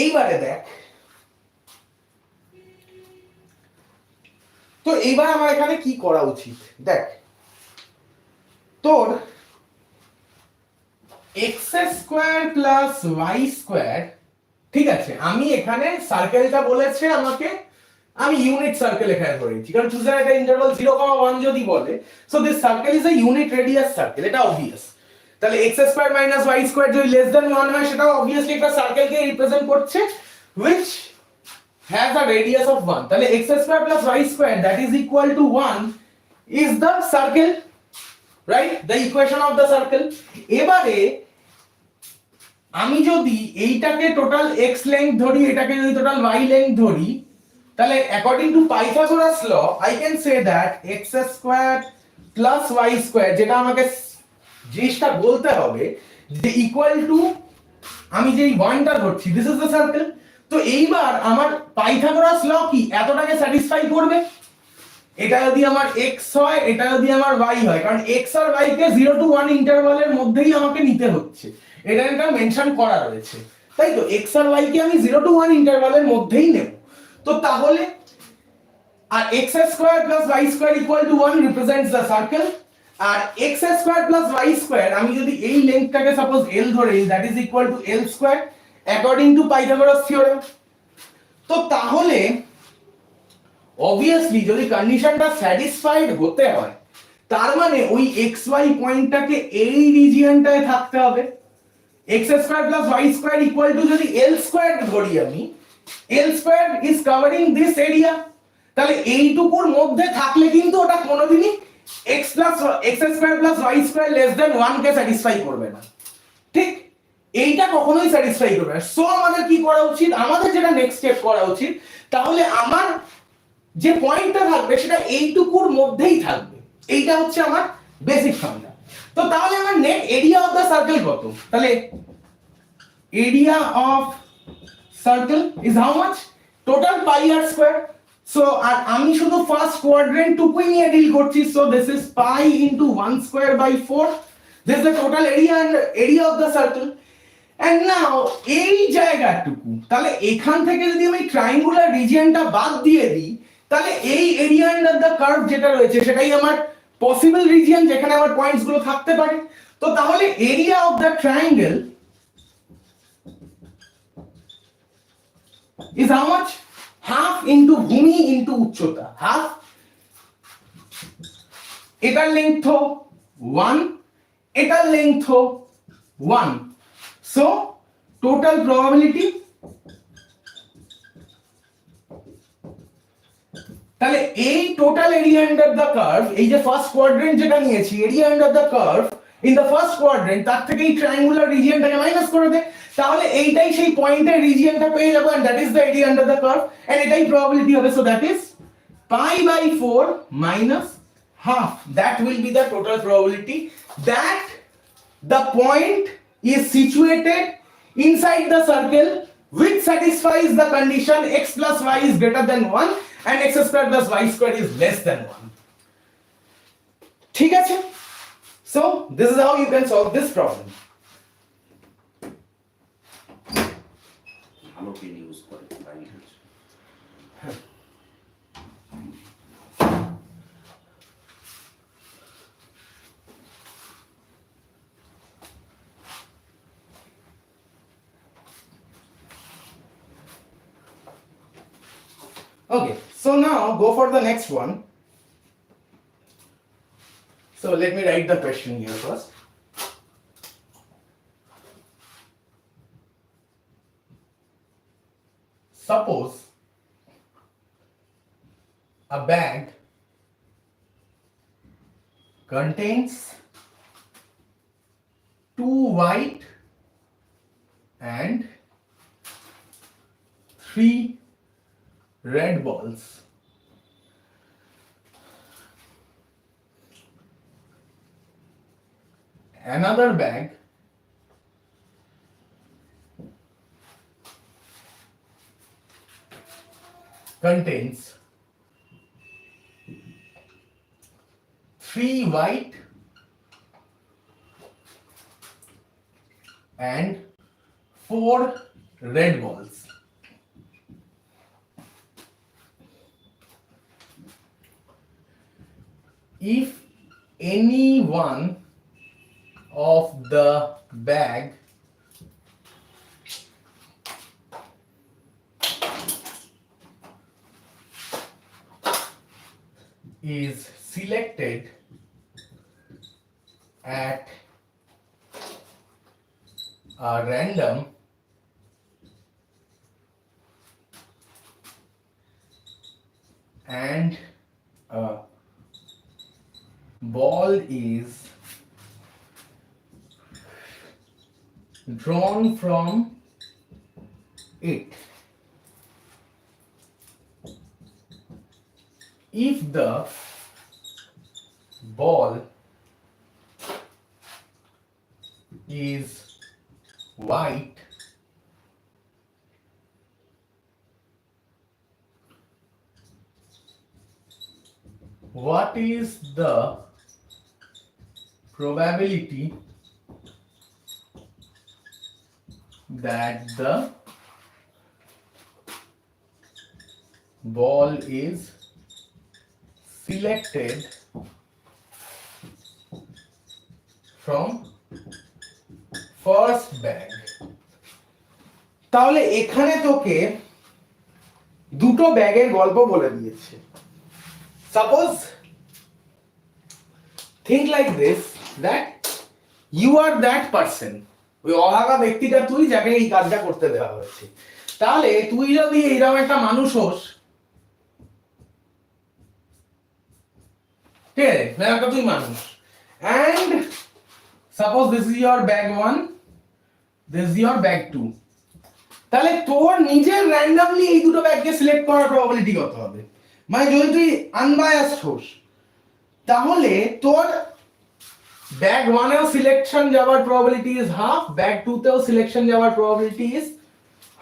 এইবারে দেখ, তো এইবার আমার এখানে কি করা উচিত দেখ, তোর x square plus y square, ঠিক আছে, আমি এখানে সার্কেলটা বলেছে আমাকে, আমি ইউনিট সার্কেল এখানে ধরেছি কারণ চুজের একটা ইন্টারভাল 0,1 যদি বলে, so this circle is a unit radius circle, এটা অবভিয়াস। তাহলে x square minus y square যদি লেস দ্যান 1 হয়, সেটা অবভিয়াসলি একটা সার্কেলকে রিপ্রেজেন্ট করছে which has a radius of 1. তাহলে x square plus y square that is equal to 1 is the circle, right? The equation of the circle. এবারে আমি যদি এইটাকে টোটাল x length ধরি, এটাকে যদি টোটাল y length ধরি, তাহলে according to Pythagoras law I can say that x square plus y square, যেটা আমাকে জিনিসটা বলতে হবে যে ইকুয়াল টু, আমি যে 1টা ধরছি this is the circle. তো এইবার আমার পাইথাগোরাস ল কি এতটাকে স্যাটিসফাই করবে? এটা যদি আমার x হয়, এটা যদি আমার y হয়, কারণ x R y K 0 to 1 ইন্টারভালের মধ্যেই আমাকে নিতে হচ্ছে, এটা একটা মেনশন করা রয়েছে, তাই তো x আর y কে আমি 0 to 1 ইন্টারভালের মধ্যেই নেব। তো তাহলে আর x square plus y square equal to 1 represents the circle, আর x square plus y square আমি যদি এই লেন্থটাকে সাপোজ l ধরে নিই, that is equal to l square according to Pythagoras theorem. তো তাহলে অবভিয়াসলি যদি কন্ডিশনটা স্যাটিসফাইড হতে হয়, তার মানে ওই xy পয়েন্টটাকে এই রিজিয়নটায় থাকতে হবে। x square plus y square equal two যদি l স্কয়ার ধরি আমি, l square is covering this area, তাহলে এইটুকুর মধ্যে থাকলে কিন্তু ওটা কোনোদিনই x square plus y square less than 1 কে স্যাটিসফাই করবে না, ঠিক? এইটা কখনোই স্যাটিসফাই করবে না। সো আমাদের কি করা উচিত, আমাদের যেটা নেক্সট স্টেপ করা উচিত, তাহলে আমার যে পয়েন্টটা থাকবে সেটা এইটুকুর মধ্যেই থাকবে, এইটা হচ্ছে আমার বেসিক ফার্মুলা। তো তাহলে আমার net area of the circle কত? তাহলে area of circle is how much? Total pi r square. So আর আমি শুধু ফার্স্ট কোয়াড্রেন্ট টুকুই নিয়ে ডিল করছি, so this is pi into 1 square by 4, this is the total area of the circle. And now এই জায়গাটুকু, তাহলে এখান থেকে যদি আমি ট্রায়াঙ্গুলার রিজিয়নটা বাদ দিয়ে দিই, তাহলে এই এরিয়া আন্ডার দ্য কার্ভ যেটা রয়েছে সেটাই আমার পসিবল রিজিয়ন যেখানে আমার পয়েন্টস গুলো থাকতে পারে। তো তাহলে area of the triangle is how much? Half into ভূমি into উচ্চতা, half। এটার লেংথ 1, এটার লেংথ 1, so total probability, তাহলে এই total area under the curve, এই যে ফার্স্ট কোয়াড্রেন্ট যেটা নিয়েছি, area under the curve in the first quadrant, তার থেকে এই ট্রায়াঙ্গুলার রিজিয়নটাকে মাইনাস করে দে, তাহলে এইটাই সেই পয়েন্টের রিজিয়নটা পেয়ে যাবো, and that is the area under the curve, and এটাই প্রবাবিলিটি হবে। So that is pi by 4 minus half, that will be the total probability that the point is situated inside the circle which satisfies the condition x plus y is greater than 1 and x square plus y square is less than 1. ঠিক আছে? So this is how you can solve this problem. ভালো pen use করে তাই হচ্ছে। Okay, so now go for the next one. So let me write the question here first. Suppose a bag contains 2 white and 3 red balls. Another bag contains 3 white and 4 red balls. If any one of the bag is selected at a random and a ball is drawn from it, if the ball is white, what is the probability that the ball is selected from first bag? তাহলে এখানে তোকে দুটো ব্যাগের গল্প বলে দিয়েছে। Suppose think like this, that you are that person, ওই অভাগা ব্যক্তিটা তুই যাকে এই কাজটা করতে দেওয়া হয়েছে। তাহলে তুই যদি এইরকম একটা মানুষ হোস, ঠিক আছে, একটা তুই মানুষ, and suppose this is your bag 1, this is your bag 2, তাহলে তোর নিজের র্যান্ডমলি এই দুটো ব্যাগকে সিলেক্ট করার প্রবাবিলিটি কত হবে? মানে যদি তুই আনবায়াসড হোস, তাহলে তোর ব্যাগ 1 এও সিলেকশন যাওয়ার প্রবাবিলিটি ইজ হাফ, ব্যাগ 2 তেও সিলেকশন যাওয়ার প্রবাবিলিটি ইজ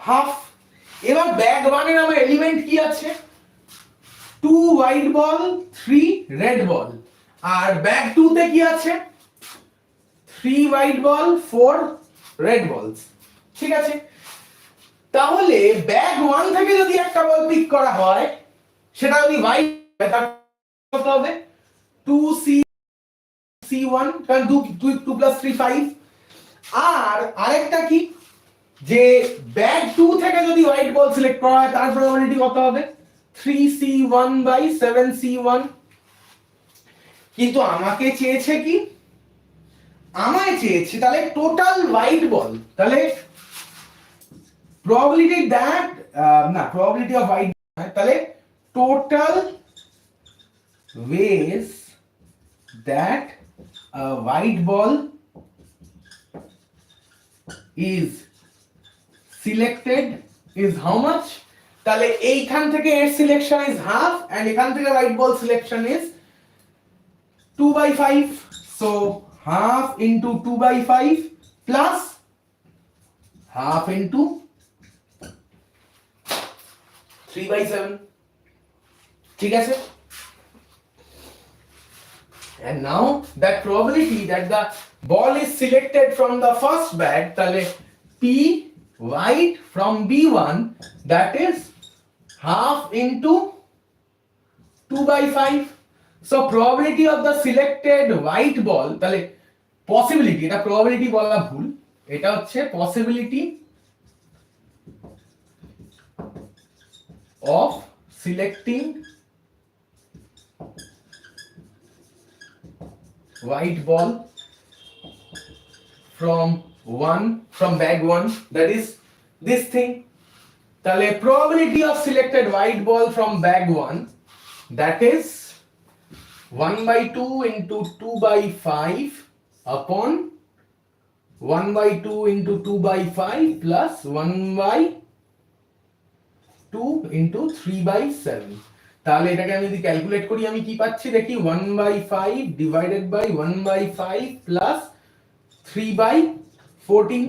হাফ। এবার ব্যাগ 1 এর আমার এলিমেন্ট কি আছে? 2 হোয়াইট বল 3 রেড বল। আর ব্যাগ 2 তে কি আছে? 3 হোয়াইট বল 4 রেড বলস। ঠিক আছে, তাহলে ব্যাগ 1 থেকে যদি একটা বল পিক করা হয়, সেটা যদি হোয়াইট হয়, তার কত হবে? 2c c1, কারণ 2 2 প্লাস 3 5। আর আরেকটা কি, যে ব্যাগ 2 থেকে যদি হোয়াইট বল সিলেক্ট করা হয়, তার প্রবাবিলিটি কত হবে? 3c1 by 7c1। কিন্তু আমাকে চেয়েছে কি? আমায় চেয়েছে তাহলে টোটাল হোয়াইট বল, তাহলে probability that না probability of white, তাহলে total ways that a white ball is selected is how much? তাহলে এইখান থেকে এর সিলেকশন ইজ হাফ এন্ড এখান থেকে white ball selection is 2/5, so half into 2/5 plus half into 3/7। ঠিক আছে, and now that probability that the ball is selected from the first bag, তাহলে p white from b1, that is half into 2/5। so probability of the selected white ball, তাহলে possibility, এটা probability বলা ভুল, এটা হচ্ছে possibility of selecting white ball from bag 1, that is this thing। তাহলে probability of selected white ball from bag 1, that is 1/2 into 2/5 upon 1/2 into 2/5 plus 1/2 into 3/7। তাহলে এটাকে আমি যদি ক্যালকুলেট করি, আমি কি পাচ্ছি দেখি? 1/5 divided by 1/5 plus 3/14,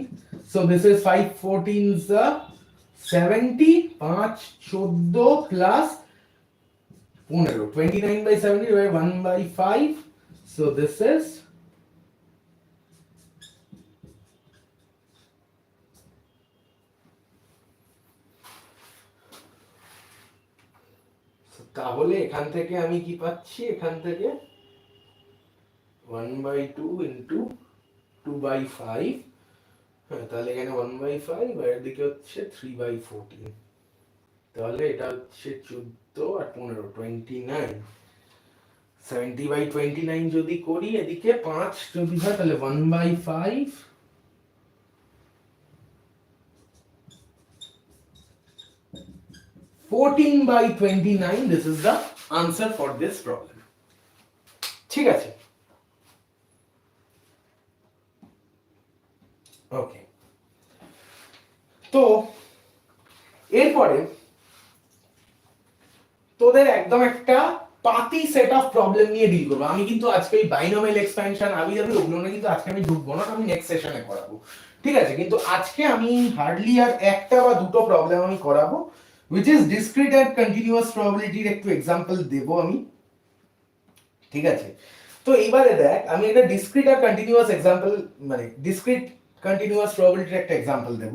so this is 5 14s 70, 5 14 plus 15, 29/70 divided by 1/5, so this is তাহলে এখান থেকে আমি কি পাচ্ছি? এখান থেকে 1/2 into 2/5, হ্যাঁ, তাহলে এখানে 1/5 আর এদিকে হচ্ছে 3/14, তাহলে এটা হচ্ছে 14 আর 15 29, 70/29 যদি করি, এদিকে 5 যদি হয়, তাহলে 1/5 14/29, this is the answer for this problem। ঠিক আছে, ওকে। তো এরপরে তোদের একদম একটা পাতি সেট অফ প্রবলেম নিয়ে ডিল করবো। আমি কিন্তু আজকে এই বাইনোমিয়াল এক্সপ্যানশন আমি ওগুলো না, কিন্তু আজকে আমি ঢুকবো না, আমি নেক্সট সেশনে করাবো। ঠিক আছে, কিন্তু আজকে আমি হার্ডলি আর একটা বা দুটো প্রবলেম আমি করাবো, which is discrete and continuous probability এর একটু एग्जांपल দেব আমি। ঠিক আছে, তো এইবারে দেখ, আমি একটা discrete আর continuous एग्जांपल, মানে discrete continuous probability এর একটা एग्जांपल দেব।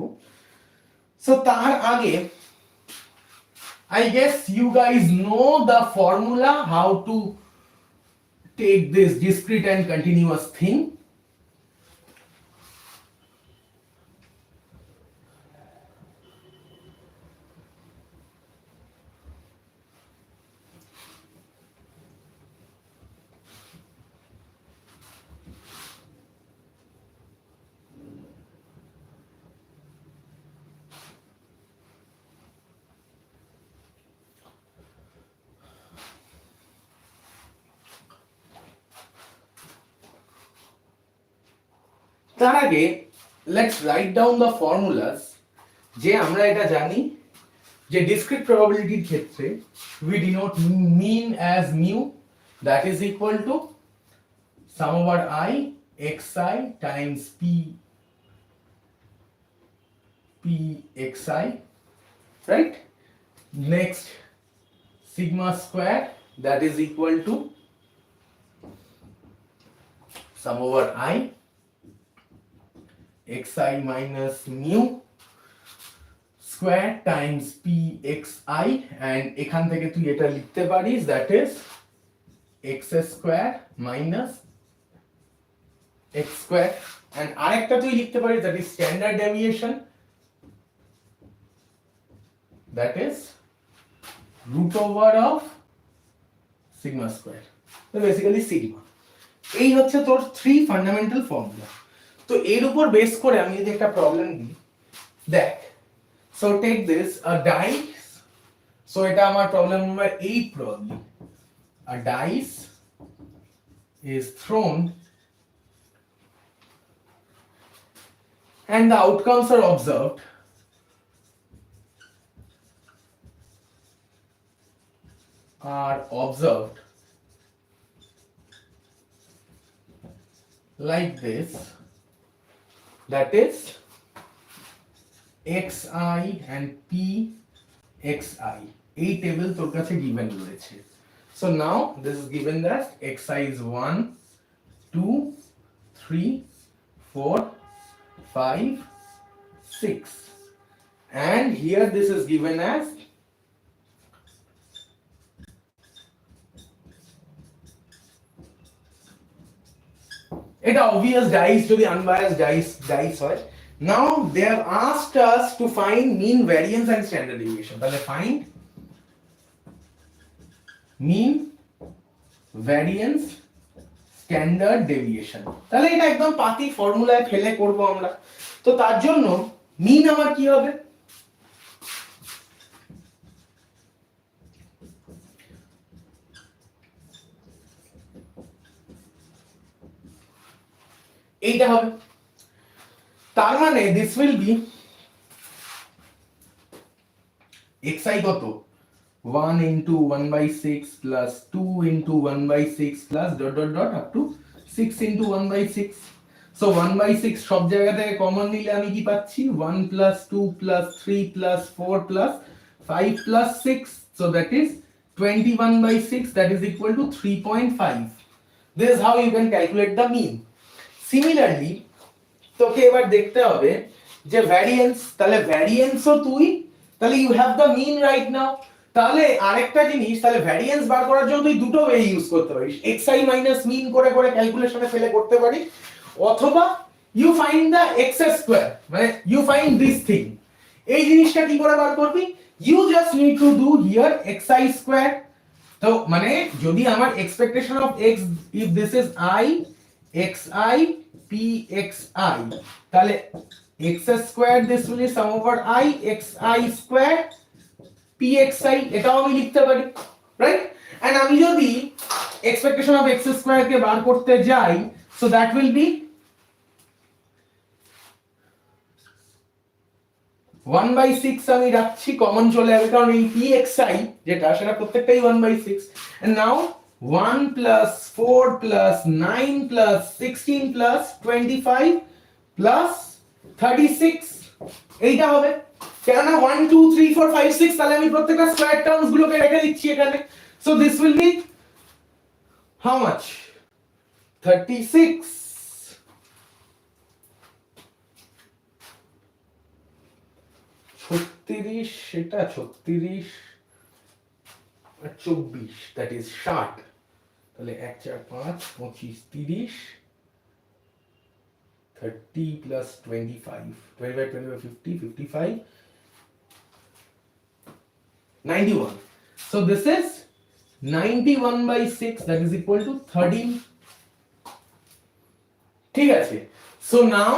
সো তার আগে I guess you guys know the formula how to take this discrete and continuous thing। তার আগে let's write down the formulas, যে আমরা এটা জানি যে ডিসক্রিট প্রবাবিলিটির ক্ষেত্রে we denote mean as mu, that is equal to sum over I xi times pxi, right? Next, sigma square, that is equal to sum over I xi minus mu square times pxi, and এখান থেকে তুই এটা লিখতে পারিস, that is x square minus x square, and আরেকটা তুই লিখতে পারিস, that is standard deviation, that is root over of sigma square, so basically sigma. এই হচ্ছে তোর 3 ফান্ডামেন্টাল ফর্মুলা। তো এর উপর বেস করে আমি যদি একটা প্রবলেম দিই, দেখ, so take this a dice, so এটা আমার problem number 8 probably, a dice is thrown and the outcomes are observed like this, that is xi and pxi, এই টেবিল তোর কাছে given রয়েছে। So now this is given that xi is 1 2 3 4 5 6, and here this is given as এটা obvious dice যদি unbiased dice হয়। Now they have asked us to find mean, variance and standard deviation, তাহলে find mean, variance, standard deviation, তাহলে এটা একদম পাতি ফর্মুলায় ফেলে করব আমরা। তো তার জন্য mean আমার কি হবে, এইটা হবে, তার মানে this will be xi কত 1 into 1 by 6 plus 2 into 1 by 6 plus dot dot dot up to 6 into 1 by 6, so 1 by 6 সব জায়গা থেকে কমন নিলে আমি কি পাচ্ছি 1 plus 2 plus 3 plus 4 plus 5 plus 6, so that is 21 by 6, that is equal to 3.5. This is how you can calculate the mean. Similarly তোকে এবার দেখতে হবে যে ভ্যারিয়েন্স, তাহলে ভ্যারিয়েন্সও তুই, তাহলে you have the mean right now. তাহলে আরেকটা জিনিস, তাহলে ভ্যারিয়েন্স বার করার জন্য তুই দুটো ওয়ে ইউজ করতে পারিস, xi মাইনাস মিন করে করে ক্যালকুলেশনে ফেলে করতে পারিস, অথবা you find the x square, মানে ইউ ফাইন্ড দিস থিং। এই জিনিসটা কি করে বার করবি, you just need to do here xi square. তো মানে যদি আমার expectation of x, if this is I xi pxi, তাহলে x square this will be sum over I xi square pxi, এটাও আমি লিখতে পারি, রাইট? এন্ড আমি যদি এক্সপেকটেশন অফ x স্কয়ার কে বার করতে যাই, so that will B 1 by 6 আমি রাখছি, কমন চলে যাবে কারণ এই pxi যেটা সেটা প্রত্যেকটাই 1 by 6, and now 1 plus 4 plus 9 plus 16 plus 25 plus 36, এইটা হবে, কেননা 1 2 3 4 5 6, তাহলে আমি প্রত্যেকটা স্কয়ার টার্মস গুলোকে রেখে দিচ্ছি এখানে, so this will be how much 36, সেটা 36 আর 24, that is 60, তাহলে 1 4 5 25 30 30 plus 25 25 25 50 55 91, so this is 91 by 6, that is equal to 13, ঠিক আছে। So now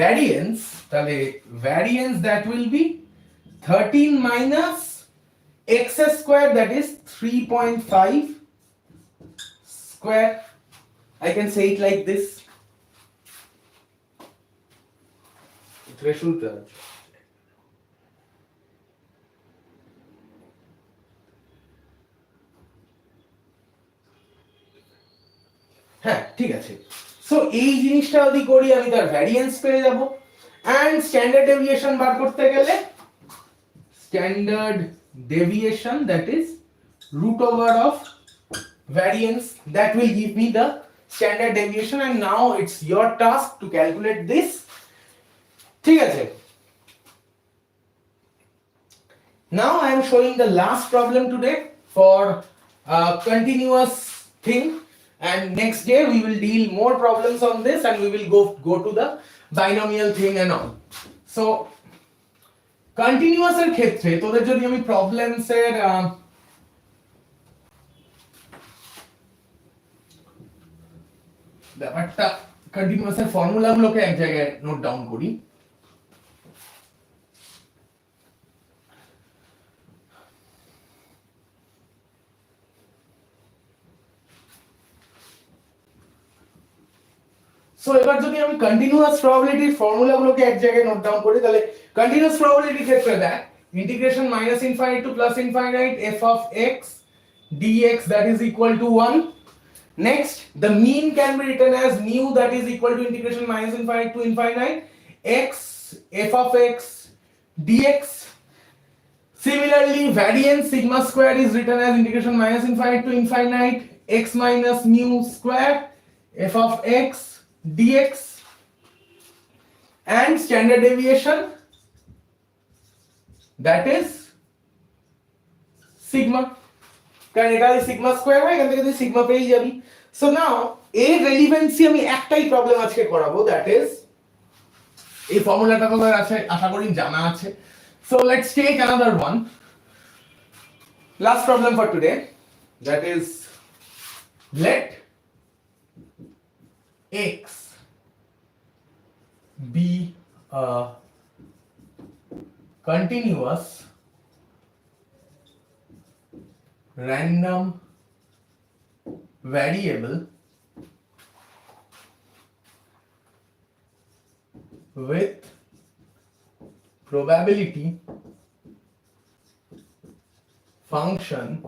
variance, তাহলে variance that will be 13 minus x square, that is 3.5 square, I can say it like this, threshold charge, হ্যাঁ ঠিক আছে। So এই জিনিসটা যদি করি আমি তার ভ্যারিয়েন্স পেয়ে যাব এন্ড স্ট্যান্ডার্ড ডেভিয়েশন বার করতে গেলে standard deviation that is root over of variance that will give me the standard deviation and now it's your task to calculate this ঠিক আছে now I am showing the last problem today for a continuous thing and next day we will deal more problems on this and we will go to the binomial thing and all so continuous এর ক্ষেত্রে তোদের যদি আমি problems এর ব্যাপারটা continuous এর ফর্মুলাগুলোকে এক জায়গায় নোট ডাউন করি সো এবার যদি আমি কন্টিনিউয়াস প্রবাবিলিটির ফর্মুলাগুলোকে এক জায়গায় নোট ডাউন করি তাহলে কন্টিনিউয়াস প্রবাবিলিটির ক্ষেত্রে দেখ integration minus infinite to plus infinite f of x dx that is equal to 1. Next, the mean can be written as mu that is equal to integration minus infinite to infinite x f of x dx. Similarly, variance sigma square is written as integration minus infinite to infinite x minus mu square f of x dx. And standard deviation that is sigma. কারণ এটা sigma square হয় এখান থেকে তুই sigma পেয়ে যাবি so now এর relevancy আমি একটাই প্রবলেম আজকে করাবো দ্যাট ইজ এই ফর্মুলাটা তোমাদের আছে আশা করি জানা আছে so let's take another one last problem for today that is let x be a continuous random variable with probability function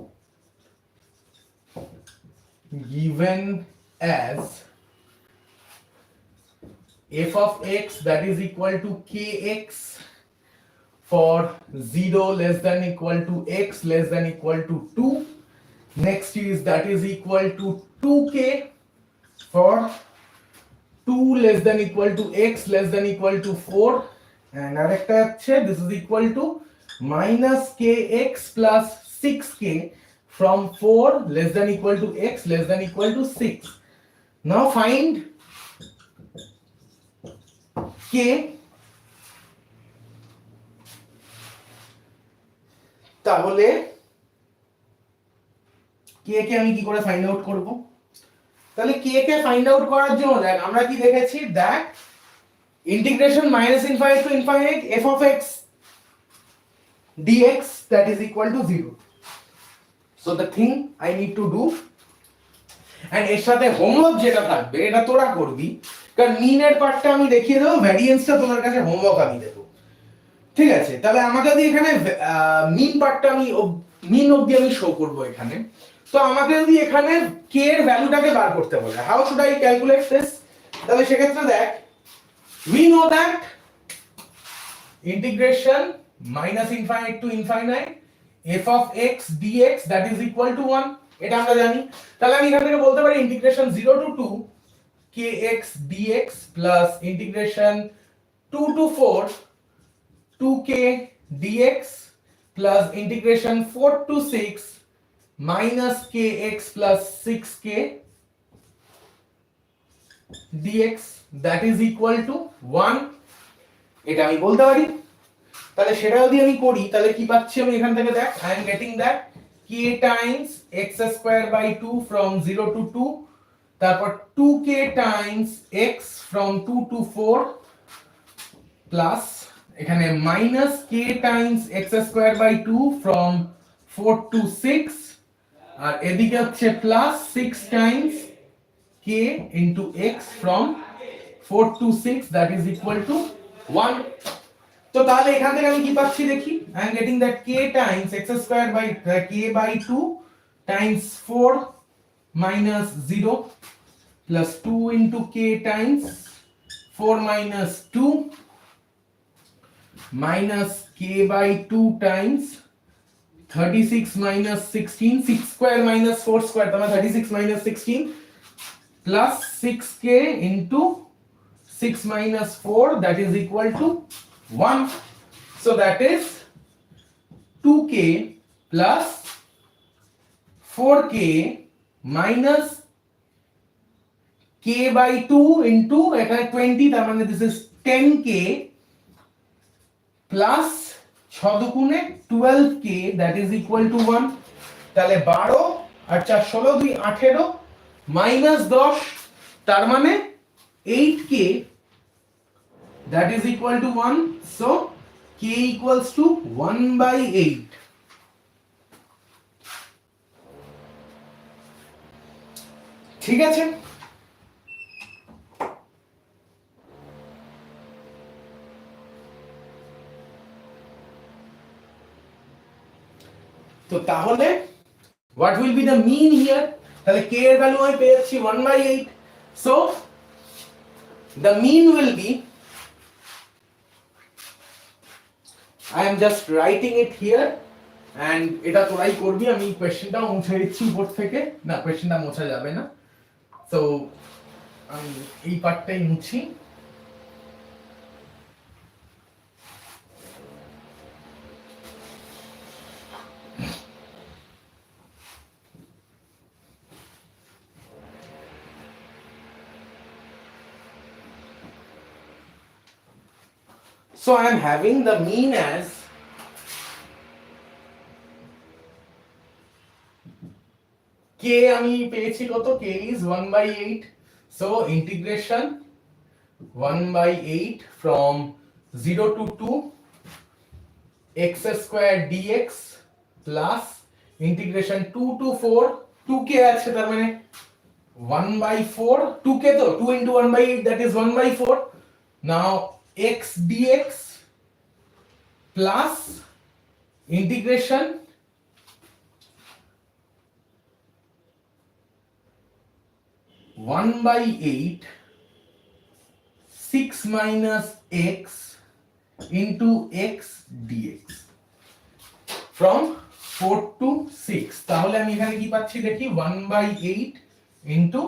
given as f of x that is equal to kx for 0 less than equal to x less than equal to 2. Next is that is equal to 2k for 2 less than equal to x less than equal to 4 and arekta acche this is equal to minus kx plus 6k from 4 less than equal to x less than equal to 6. Now find k তাহলে কে কে আমি কি করে find out করব তাহলে কে কে find out করার জন্য দেখ আমরা কি দেখেছি দেখ integration minus infinite two infinite f of x dx that is equal to 0 so the thing I need to do and এর সাথে হোমওয়ার্ক যেটা থাকবে এটা তোরা করবি কারণ মিন এর পার্টটা আমি দেখিয়ে দেব ভ্যারিয়েন্সটা তোমার কাছে হোমওয়ার্ক আমি দেব ঠিক আছে তাহলে আমাকে যদি এখানে মিন পার্টটা আমি মিন অবধি আমি শো করব এখানে তো আমাকে যদি এখানে k এর ভ্যালুটাকে বার করতে বলে how should I calculate this তাহলে সেক্ষেত্রে দেখ we know that integration minus infinite to infinite f of x dx that is equal to 1 এটা আমরা জানি তাহলে আমি এখান থেকে বলতে পারি integration 0 to 2 kx dx plus integration 2 to 4 2k dx plus integration 4 to 6 minus kx plus 6k dx that is equal to 1 এটা আমি বলতে পারি তাহলে সেটা যদি আমি করি তাহলে কি পাচ্ছি আমি এখান থেকে দেখ I am getting that k times x square by 2 from 0 to 2 তারপর 2k times x from 2 to 4 plus এখানে minus k times x square by 2 from 4 to 6 আর এদিকে হচ্ছে plus 6 times k into x from 4 to 6 that is equal to 1 তো তাহলে এখান থেকে আমি কি পাচ্ছি দেখি I am getting that k times x square by k by 2 times 4 minus 0 plus 2 into k times 4 minus 2 minus k by 2 times 36 minus 16, 6 square minus 4 square, 36 minus 16 plus 6k into 6 minus 4, that is equal to 1. So that is 2k plus 4k minus k by 2 into এখানে 20, তার মানে this is 10k plus 6 দুগুণে 12k, that is equal to 1. তাহলে 12 আর 4 16 2 18 minus 10, তার মানে 8k, that is equal to 1. So k equals to 1 by 8. ঠিক আছে, তো তাহলে what will be the mean here? তাহলে k এর ভ্যালু আমি পেয়েছি 1 by 8. So the mean will be, I am just writing it here, and এটা তোরাই করবি, আমি কোশ্চেনটাও মুছে দিচ্ছি উপর থেকে, না কোশ্চেনটা মোছা যাবে না, সো আমি এই পার্টটাই মুছি. So I am having the mean as k, আমি পেয়েছি কত, k is 1 by 8. So integration 1 by 8 from 0 to 2 x square dx plus integration 2 to 4, 2k আছে তার মানে 1 by 4, 2k তো 2 into 1 by 8, that is 1 by 4. Now x dx plus integration 1 by 8 6 minus x into x dx from 4 to 6. তাহলে আমি এখানে কি পাচ্ছি দেখি, 1 by 8 into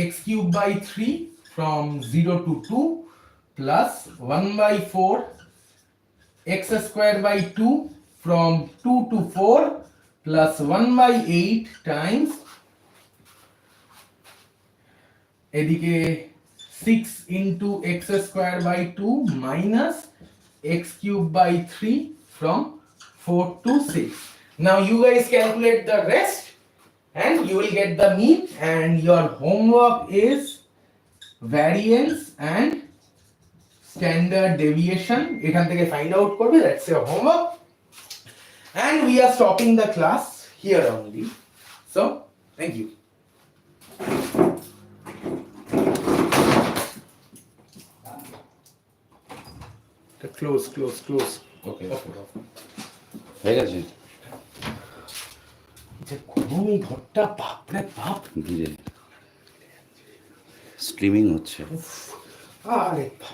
x cube by 3 from 0 to 2 plus 1 by 4 x square by 2 from 2 to 4 plus 1 by 8 times এদিকে 6 into x square by 2 minus x cube by 3 from 4 to 6. Now you guys calculate the rest and you will get the mean, and your homework is variance and standard deviation. এখান থেকে find out করবে, that's your homework, and we are stopping the class here only. So thank you. Close. ওকে, হয়ে গেছে, যে গরম এই ঘরটা, বাপরে বাপ, ধীরে স্ট্রিমিং হচ্ছে. আরে